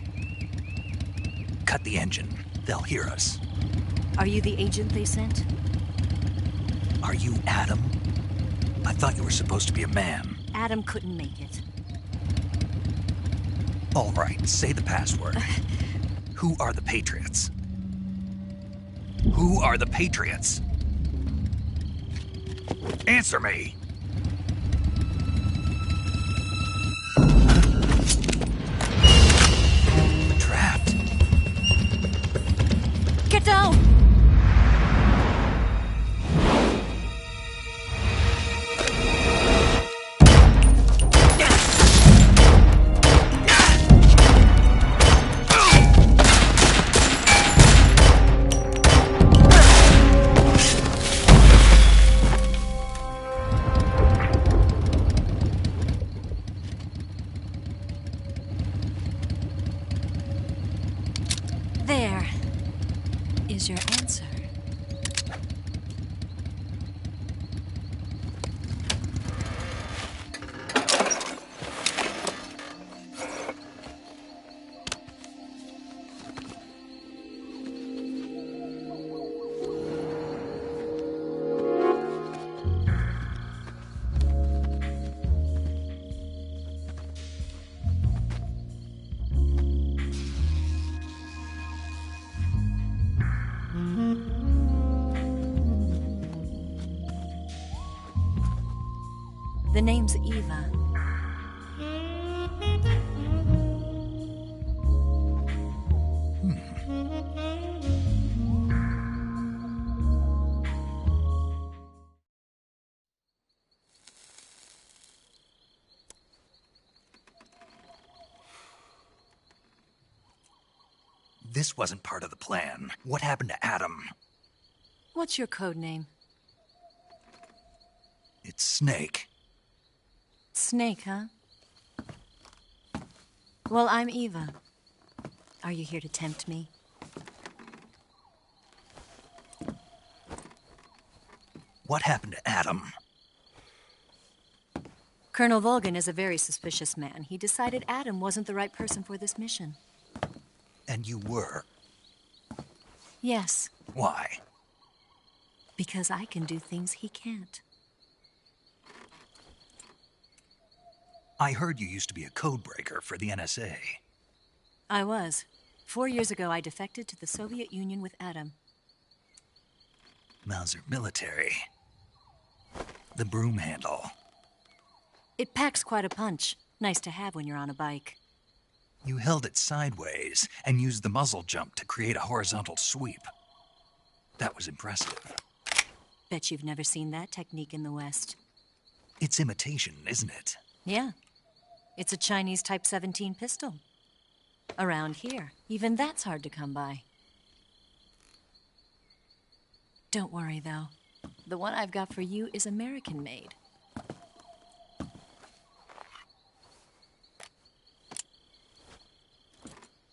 Cut the engine. They'll hear us. Are you the agent they sent? Are you Adam? I thought you were supposed to be a man. Adam couldn't make it. All right, say the password. Who are the Patriots? Who are the Patriots? Answer me! We're trapped. Get down! There is your answer. The name's Eva. This wasn't part of the plan. What happened to Adam? What's your code name? It's Snake. Snake, huh? Well, I'm Eva. Are you here to tempt me? What happened to Adam? Colonel Volgan is a very suspicious man. He decided Adam wasn't the right person for this mission. And you were? Yes. Why? Because I can do things he can't. I heard you used to be a codebreaker for the NSA. I was. 4 years ago, I defected to the Soviet Union with Adam. Mauser military. The broom handle. It packs quite a punch. Nice to have when you're on a bike. You held it sideways and used the muzzle jump to create a horizontal sweep. That was impressive. Bet you've never seen that technique in the West. It's imitation, isn't it? Yeah. It's a Chinese Type 17 pistol. Around here, even that's hard to come by. Don't worry, though. The one I've got for you is American-made.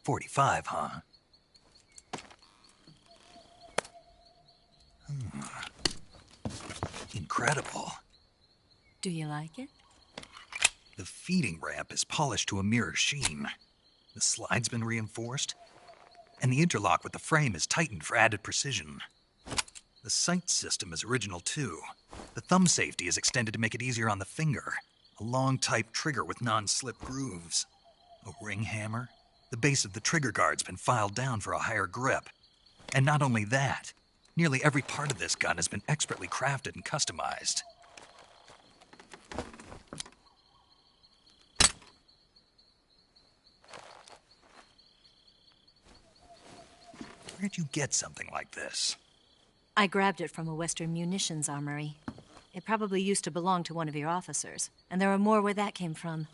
.45, huh? Incredible. Do you like it? The feeding ramp is polished to a mirror sheen. The slide's been reinforced, and the interlock with the frame is tightened for added precision. The sight system is original too. The thumb safety is extended to make it easier on the finger. A long type trigger with non-slip grooves. A ring hammer. The base of the trigger guard's been filed down for a higher grip. And not only that, nearly every part of this gun has been expertly crafted and customized. Where'd you get something like this? I grabbed it from a Western munitions armory. It probably used to belong to one of your officers, and there are more where that came from.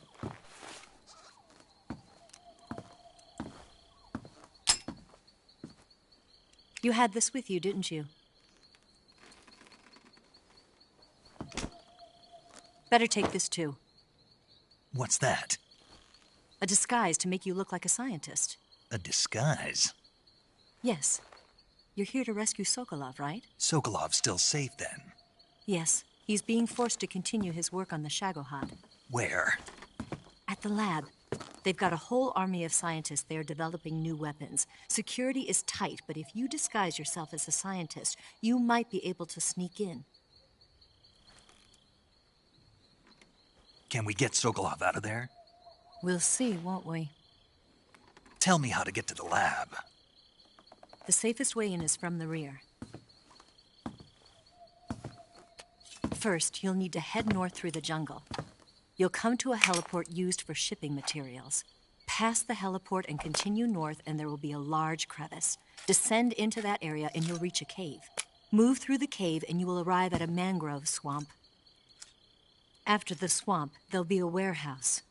You had this with you, didn't you? Better take this too. What's that? A disguise to make you look like a scientist. A disguise? Yes. You're here to rescue Sokolov, right? Sokolov's still safe then? Yes. He's being forced to continue his work on the Shagohod. Where? At the lab. They've got a whole army of scientists there developing new weapons. Security is tight, but if you disguise yourself as a scientist, you might be able to sneak in. Can we get Sokolov out of there? We'll see, won't we? Tell me how to get to the lab. The safest way in is from the rear. First, you'll need to head north through the jungle. You'll come to a heliport used for shipping materials. Pass the heliport and continue north, and there will be a large crevice. Descend into that area, and you'll reach a cave. Move through the cave, and you will arrive at a mangrove swamp. After the swamp, there'll be a warehouse.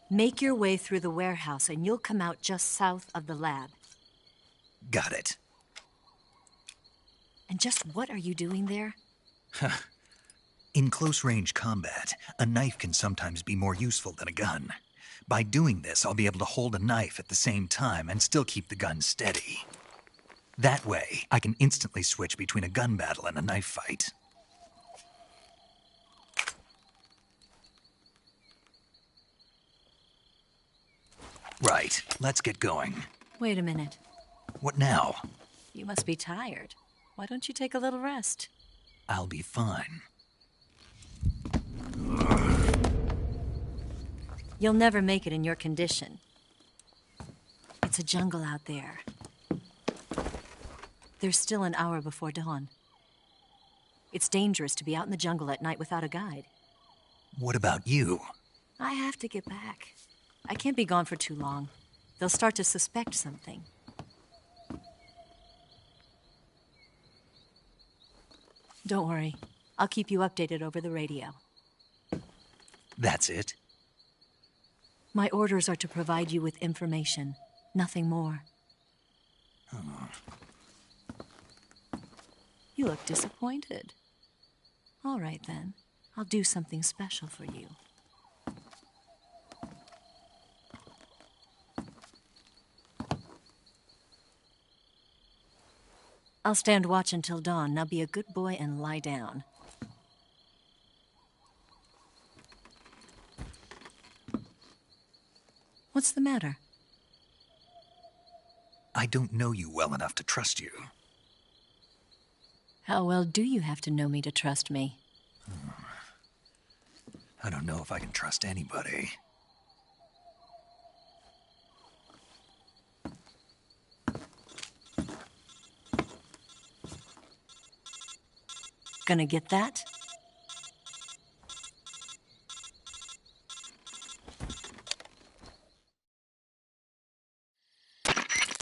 Make your way through the warehouse, and you'll come out just south of the lab. Got it. And just what are you doing there? In close-range combat, a knife can sometimes be more useful than a gun. By doing this, I'll be able to hold a knife at the same time and still keep the gun steady. That way, I can instantly switch between a gun battle and a knife fight. Right, let's get going. Wait a minute. What now? You must be tired. Why don't you take a little rest? I'll be fine. You'll never make it in your condition. It's a jungle out there. There's still an hour before dawn. It's dangerous to be out in the jungle at night without a guide. What about you? I have to get back. I can't be gone for too long. They'll start to suspect something. Don't worry. I'll keep you updated over the radio. That's it? My orders are to provide you with information. Nothing more. Oh. You look disappointed. All right, then. I'll do something special for you. I'll stand watch until dawn. Now be a good boy and lie down. What's the matter? I don't know you well enough to trust you. How well do you have to know me to trust me? I don't know if I can trust anybody. Gonna get that?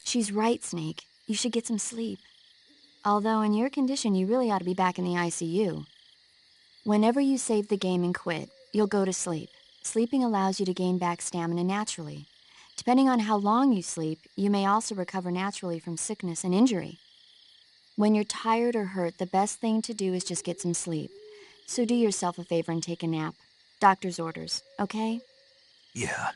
She's right, Snake. You should get some sleep. Although in your condition, you really ought to be back in the ICU. Whenever you save the game and quit, you'll go to sleep. Sleeping allows you to gain back stamina naturally. Depending on how long you sleep, you may also recover naturally from sickness and injury. When you're tired or hurt, the best thing to do is just get some sleep. So do yourself a favor and take a nap. Doctor's orders, okay? Yeah.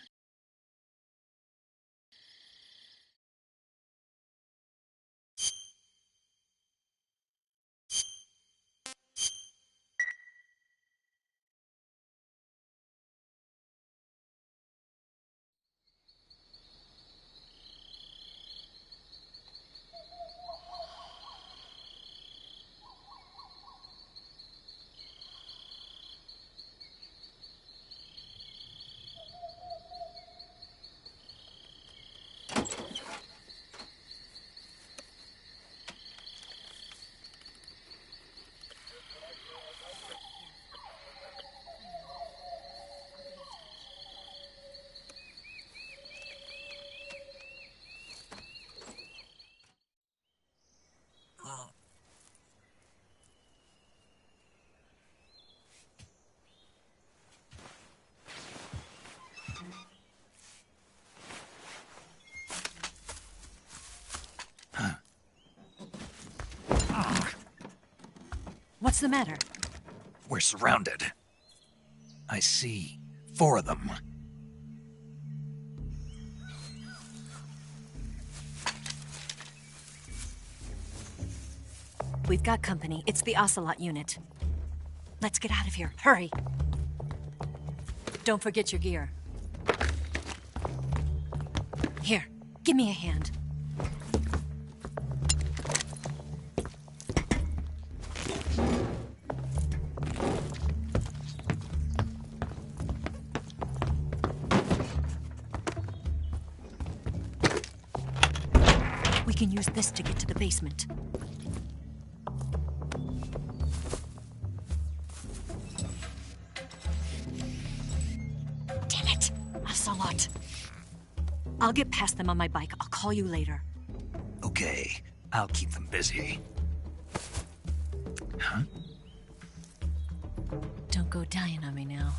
What's the matter? We're surrounded. I see 4 of them. We've got company. It's the Ocelot unit. Let's get out of here. Hurry! Don't forget your gear. Here, give me a hand. We can use this to get to the basement. Damn it! Ocelot. I'll get past them on my bike. I'll call you later. Okay, I'll keep them busy. Huh? Don't go dying on me now.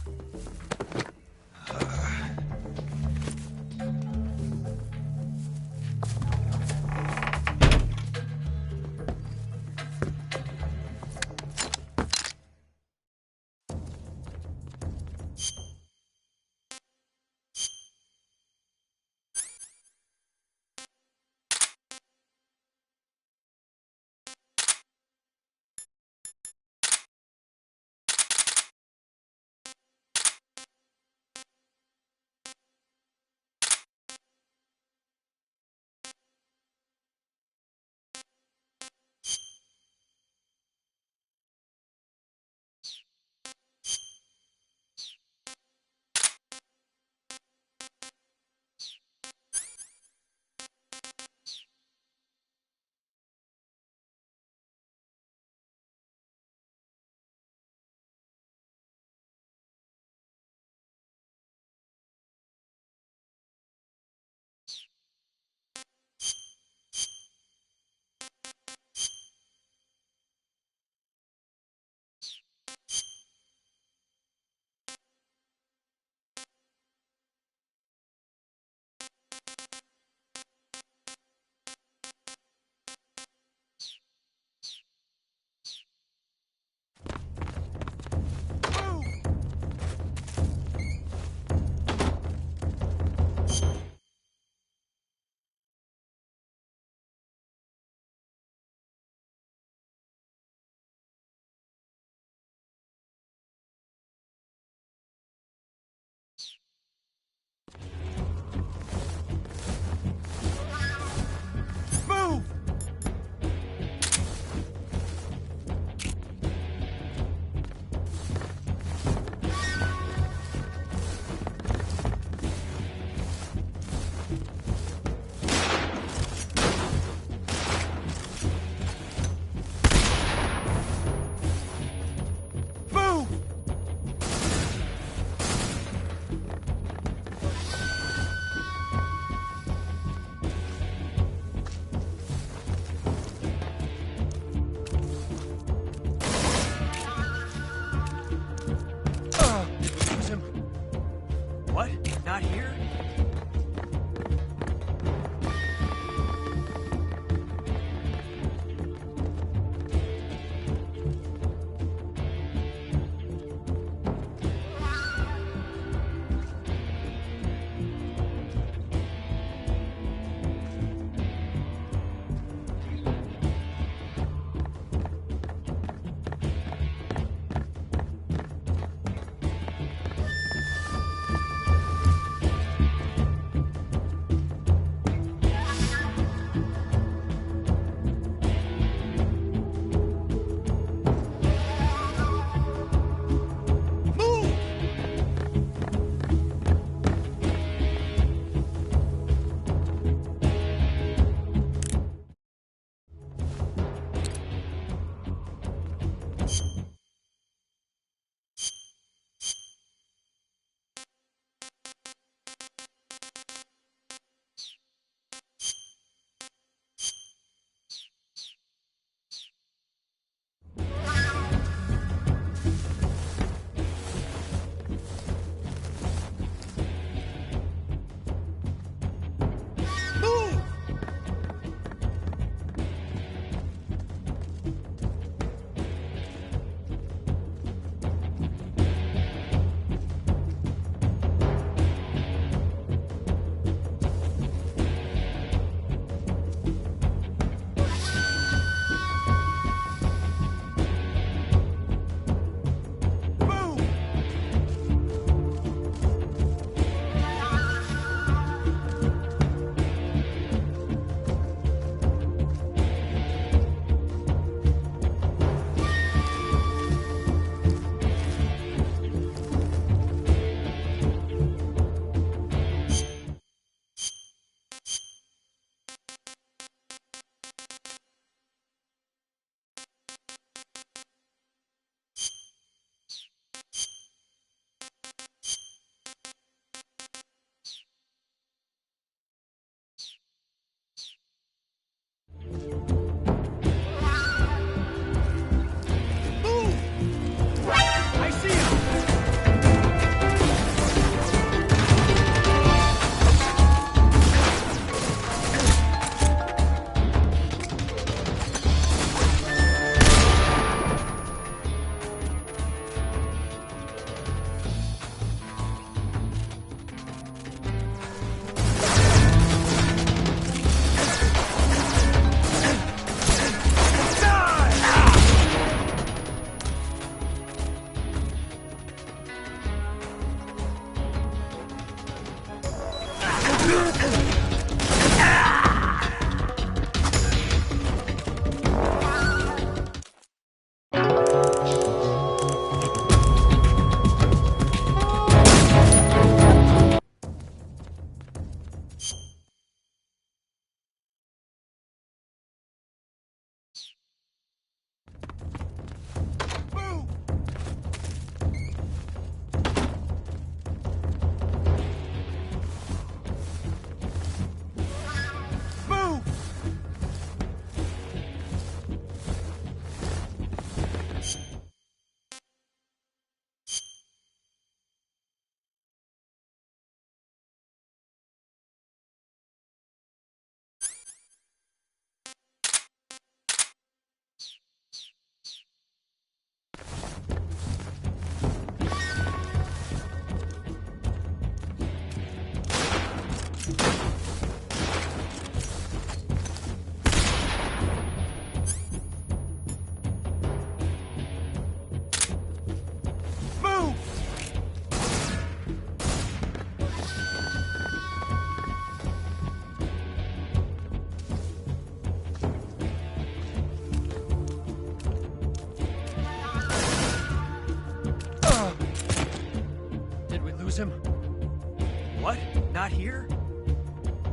not here?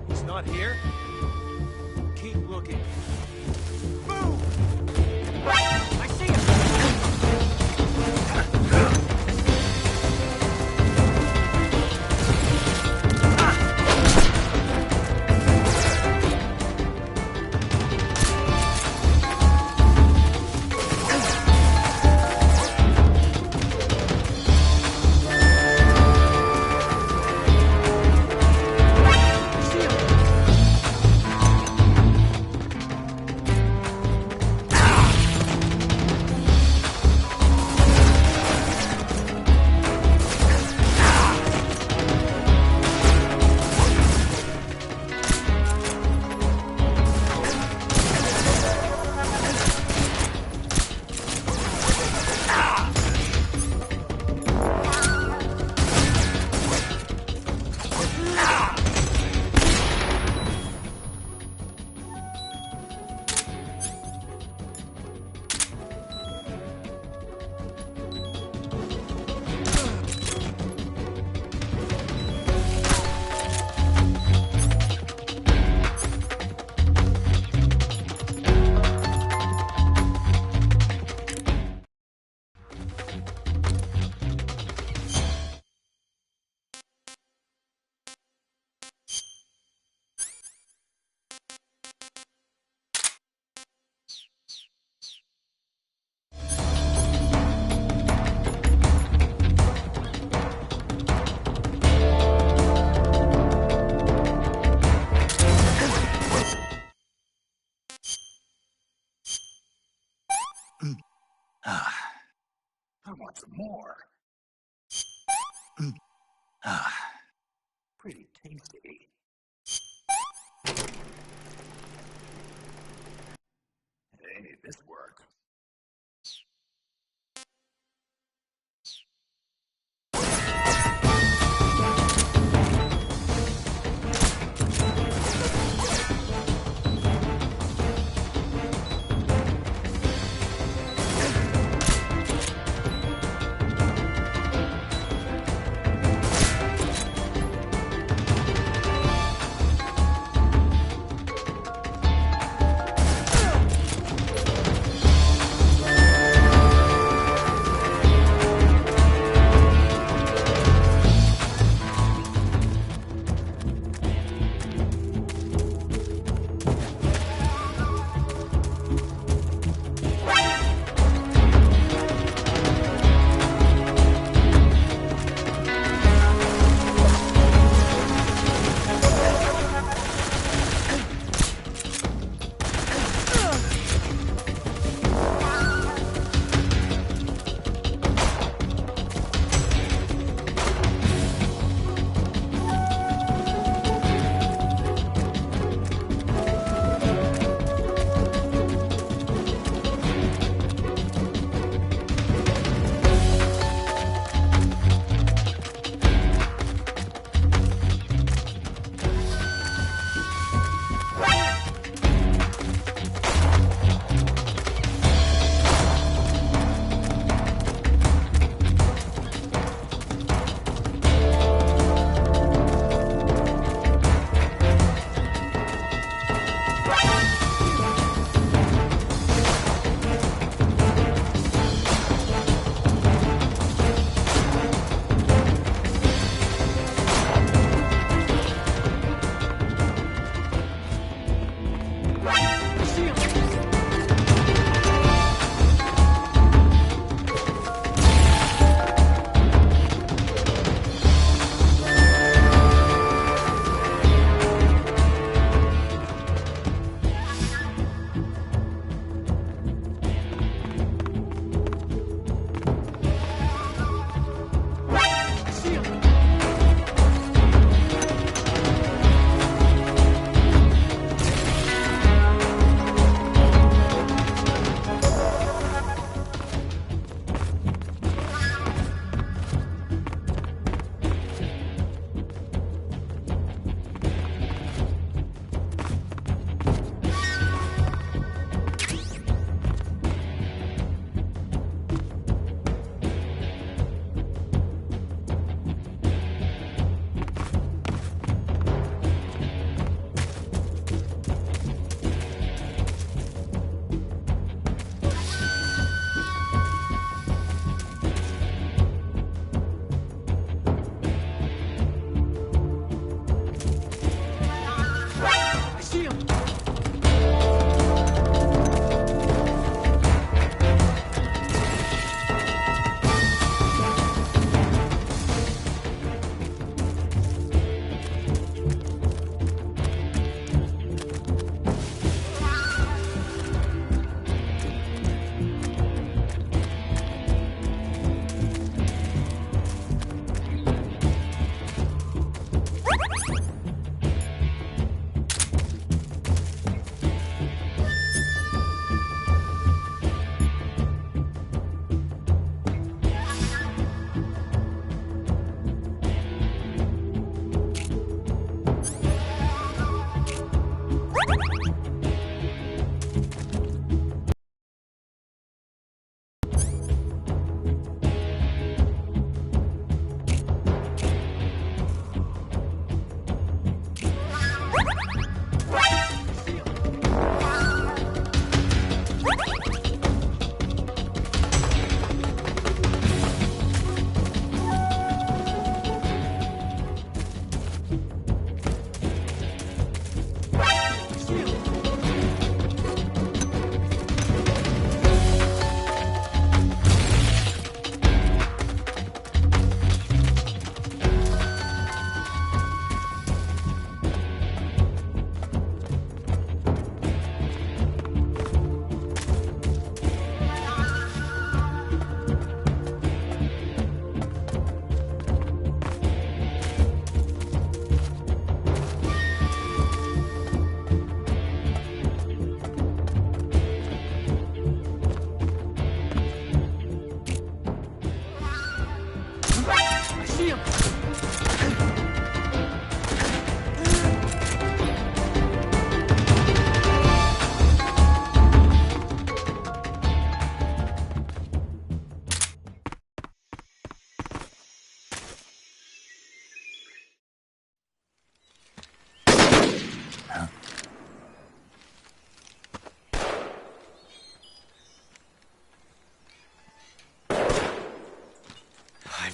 He's not here? Keep looking. Move! I see him! I want some more. Pretty tasty. Hey, this worked.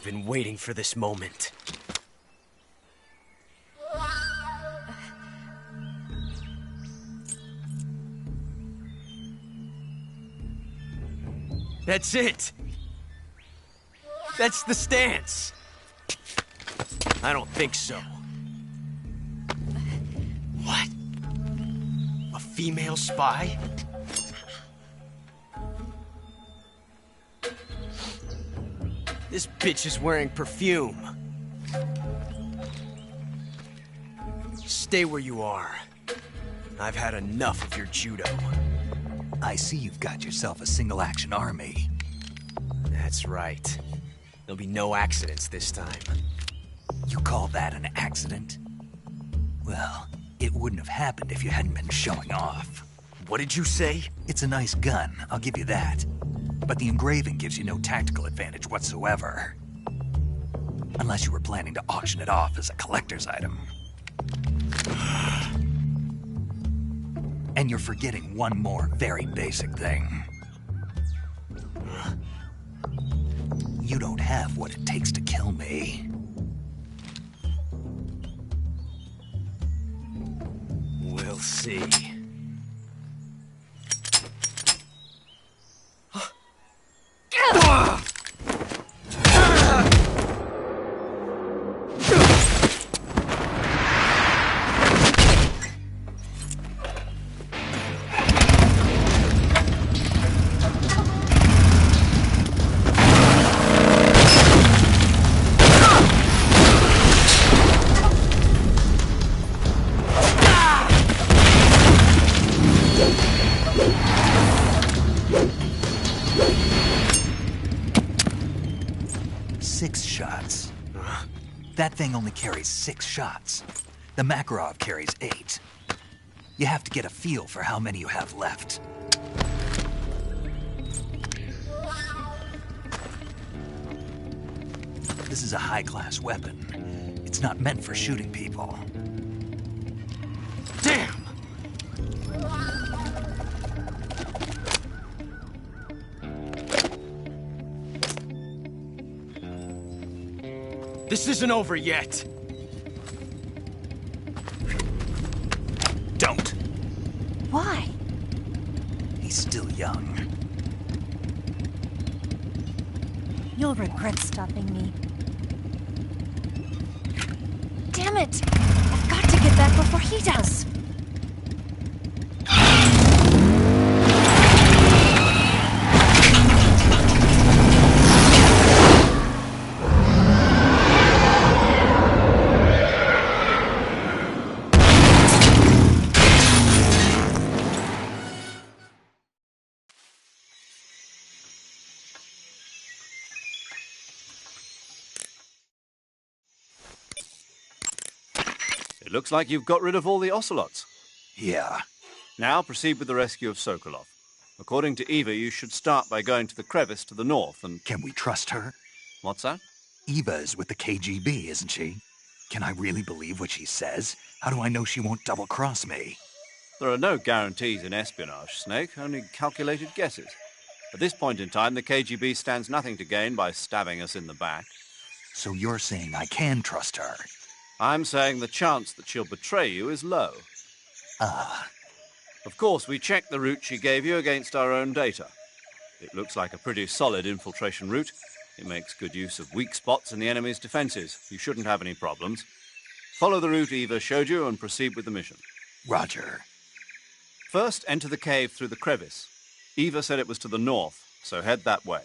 been waiting for this moment. That's it! That's the stance! I don't think so. What? A female spy? This bitch is wearing perfume. Stay where you are. I've had enough of your judo. I see you've got yourself a single-action army. That's right. There'll be no accidents this time. You call that an accident? Well, it wouldn't have happened if you hadn't been showing off. What did you say? It's a nice gun, I'll give you that. But the engraving gives you no tactical advantage whatsoever. Unless you were planning to auction it off as a collector's item. And you're forgetting one more very basic thing. You don't have what it takes to kill me. We'll see. That thing only carries 6 shots. The Makarov carries 8. You have to get a feel for how many you have left. This is a high-class weapon. It's not meant for shooting people. Damn! This isn't over yet. Don't. Why? He's still young. You'll regret stopping me. Damn it! I've got to get back before he does. It looks like you've got rid of all the ocelots. Yeah. Now proceed with the rescue of Sokolov. According to Eva, you should start by going to the crevice to the north and... Can we trust her? What's that? Eva is with the KGB, isn't she? Can I really believe what she says? How do I know she won't double-cross me? There are no guarantees in espionage, Snake, only calculated guesses. At this point in time, the KGB stands nothing to gain by stabbing us in the back. So you're saying I can trust her? I'm saying the chance that she'll betray you is low. Ah. Of course, we checked the route she gave you against our own data. It looks like a pretty solid infiltration route. It makes good use of weak spots in the enemy's defenses. You shouldn't have any problems. Follow the route Eva showed you and proceed with the mission. Roger. First, enter the cave through the crevice. Eva said it was to the north, so head that way.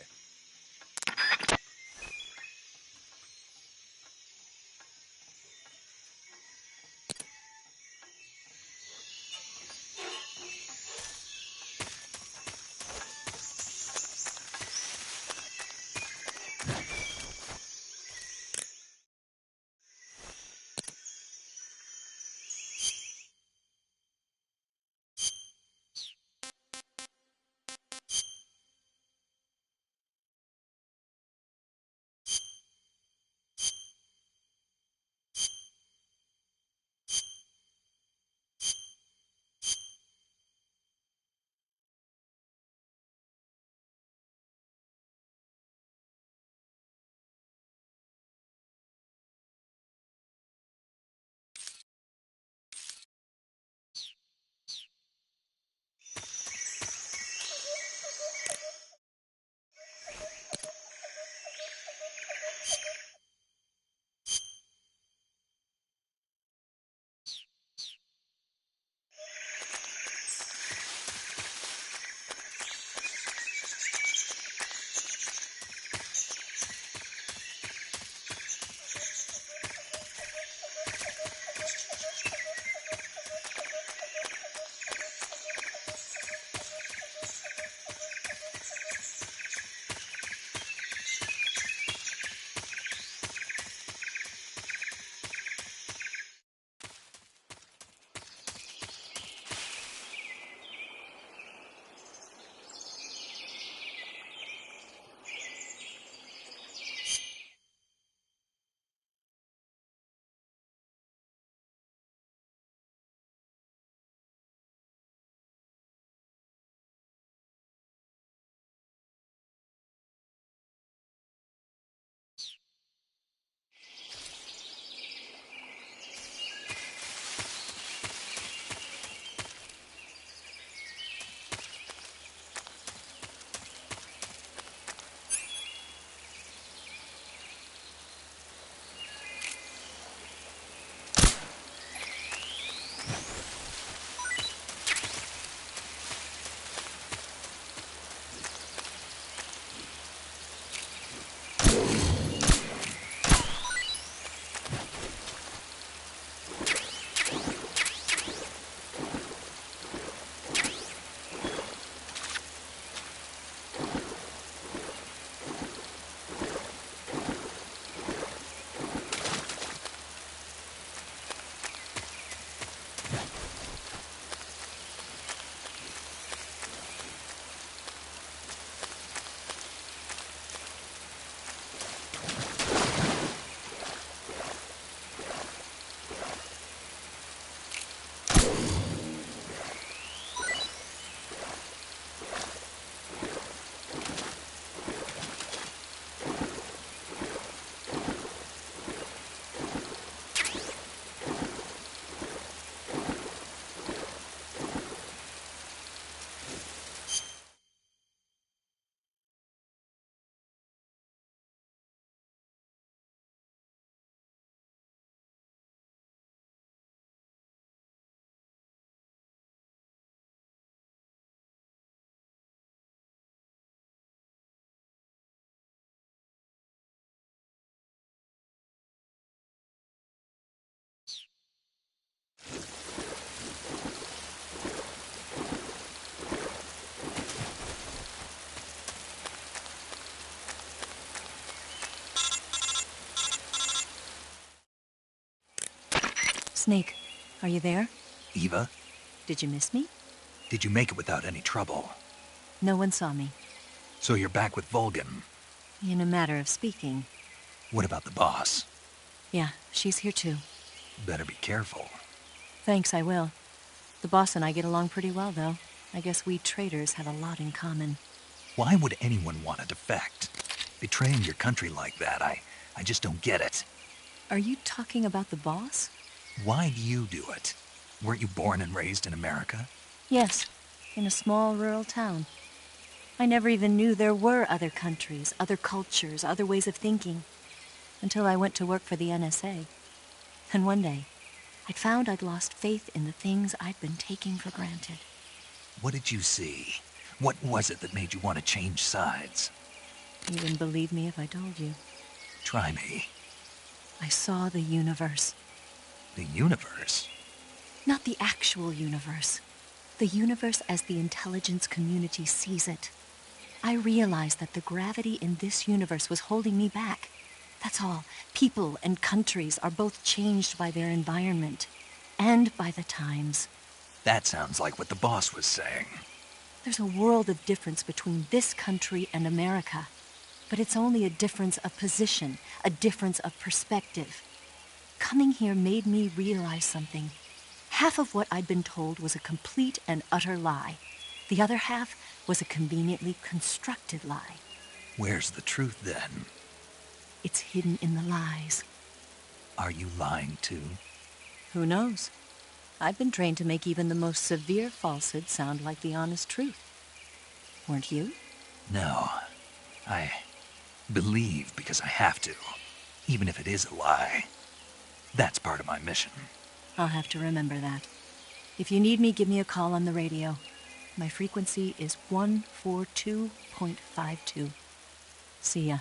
Snake, are you there? Eva, Did you miss me? did you make it without any trouble? No one saw me. So you're back with Vulcan. In a matter of speaking. What about the boss? Yeah, she's here too. Better be careful. Thanks, I will. The boss and I get along pretty well, though. I guess we traitors have a lot in common. Why would anyone want to defect? Betraying your country like that, I just don't get it. Are you talking about the boss? Why do you do it? Weren't you born and raised in America? Yes, in a small rural town. I never even knew there were other countries, other cultures, other ways of thinking, until I went to work for the NSA. And one day, I'd found I'd lost faith in the things I'd been taking for granted. What did you see? What was it that made you want to change sides? You wouldn't believe me if I told you. Try me. I saw the universe. The universe? Not the actual universe. The universe as the intelligence community sees it. I realized that the gravity in this universe was holding me back. That's all. People and countries are both changed by their environment and by the times. That sounds like what the boss was saying. There's a world of difference between this country and America. But it's only a difference of position, a difference of perspective. Coming here made me realize something. Half of what I'd been told was a complete and utter lie. The other half was a conveniently constructed lie. Where's the truth, then? It's hidden in the lies. Are you lying, too? Who knows? I've been trained to make even the most severe falsehood sound like the honest truth. Weren't you? No. I believe because I have to, even if it is a lie. That's part of my mission. I'll have to remember that. If you need me, give me a call on the radio. My frequency is 142.52. See ya.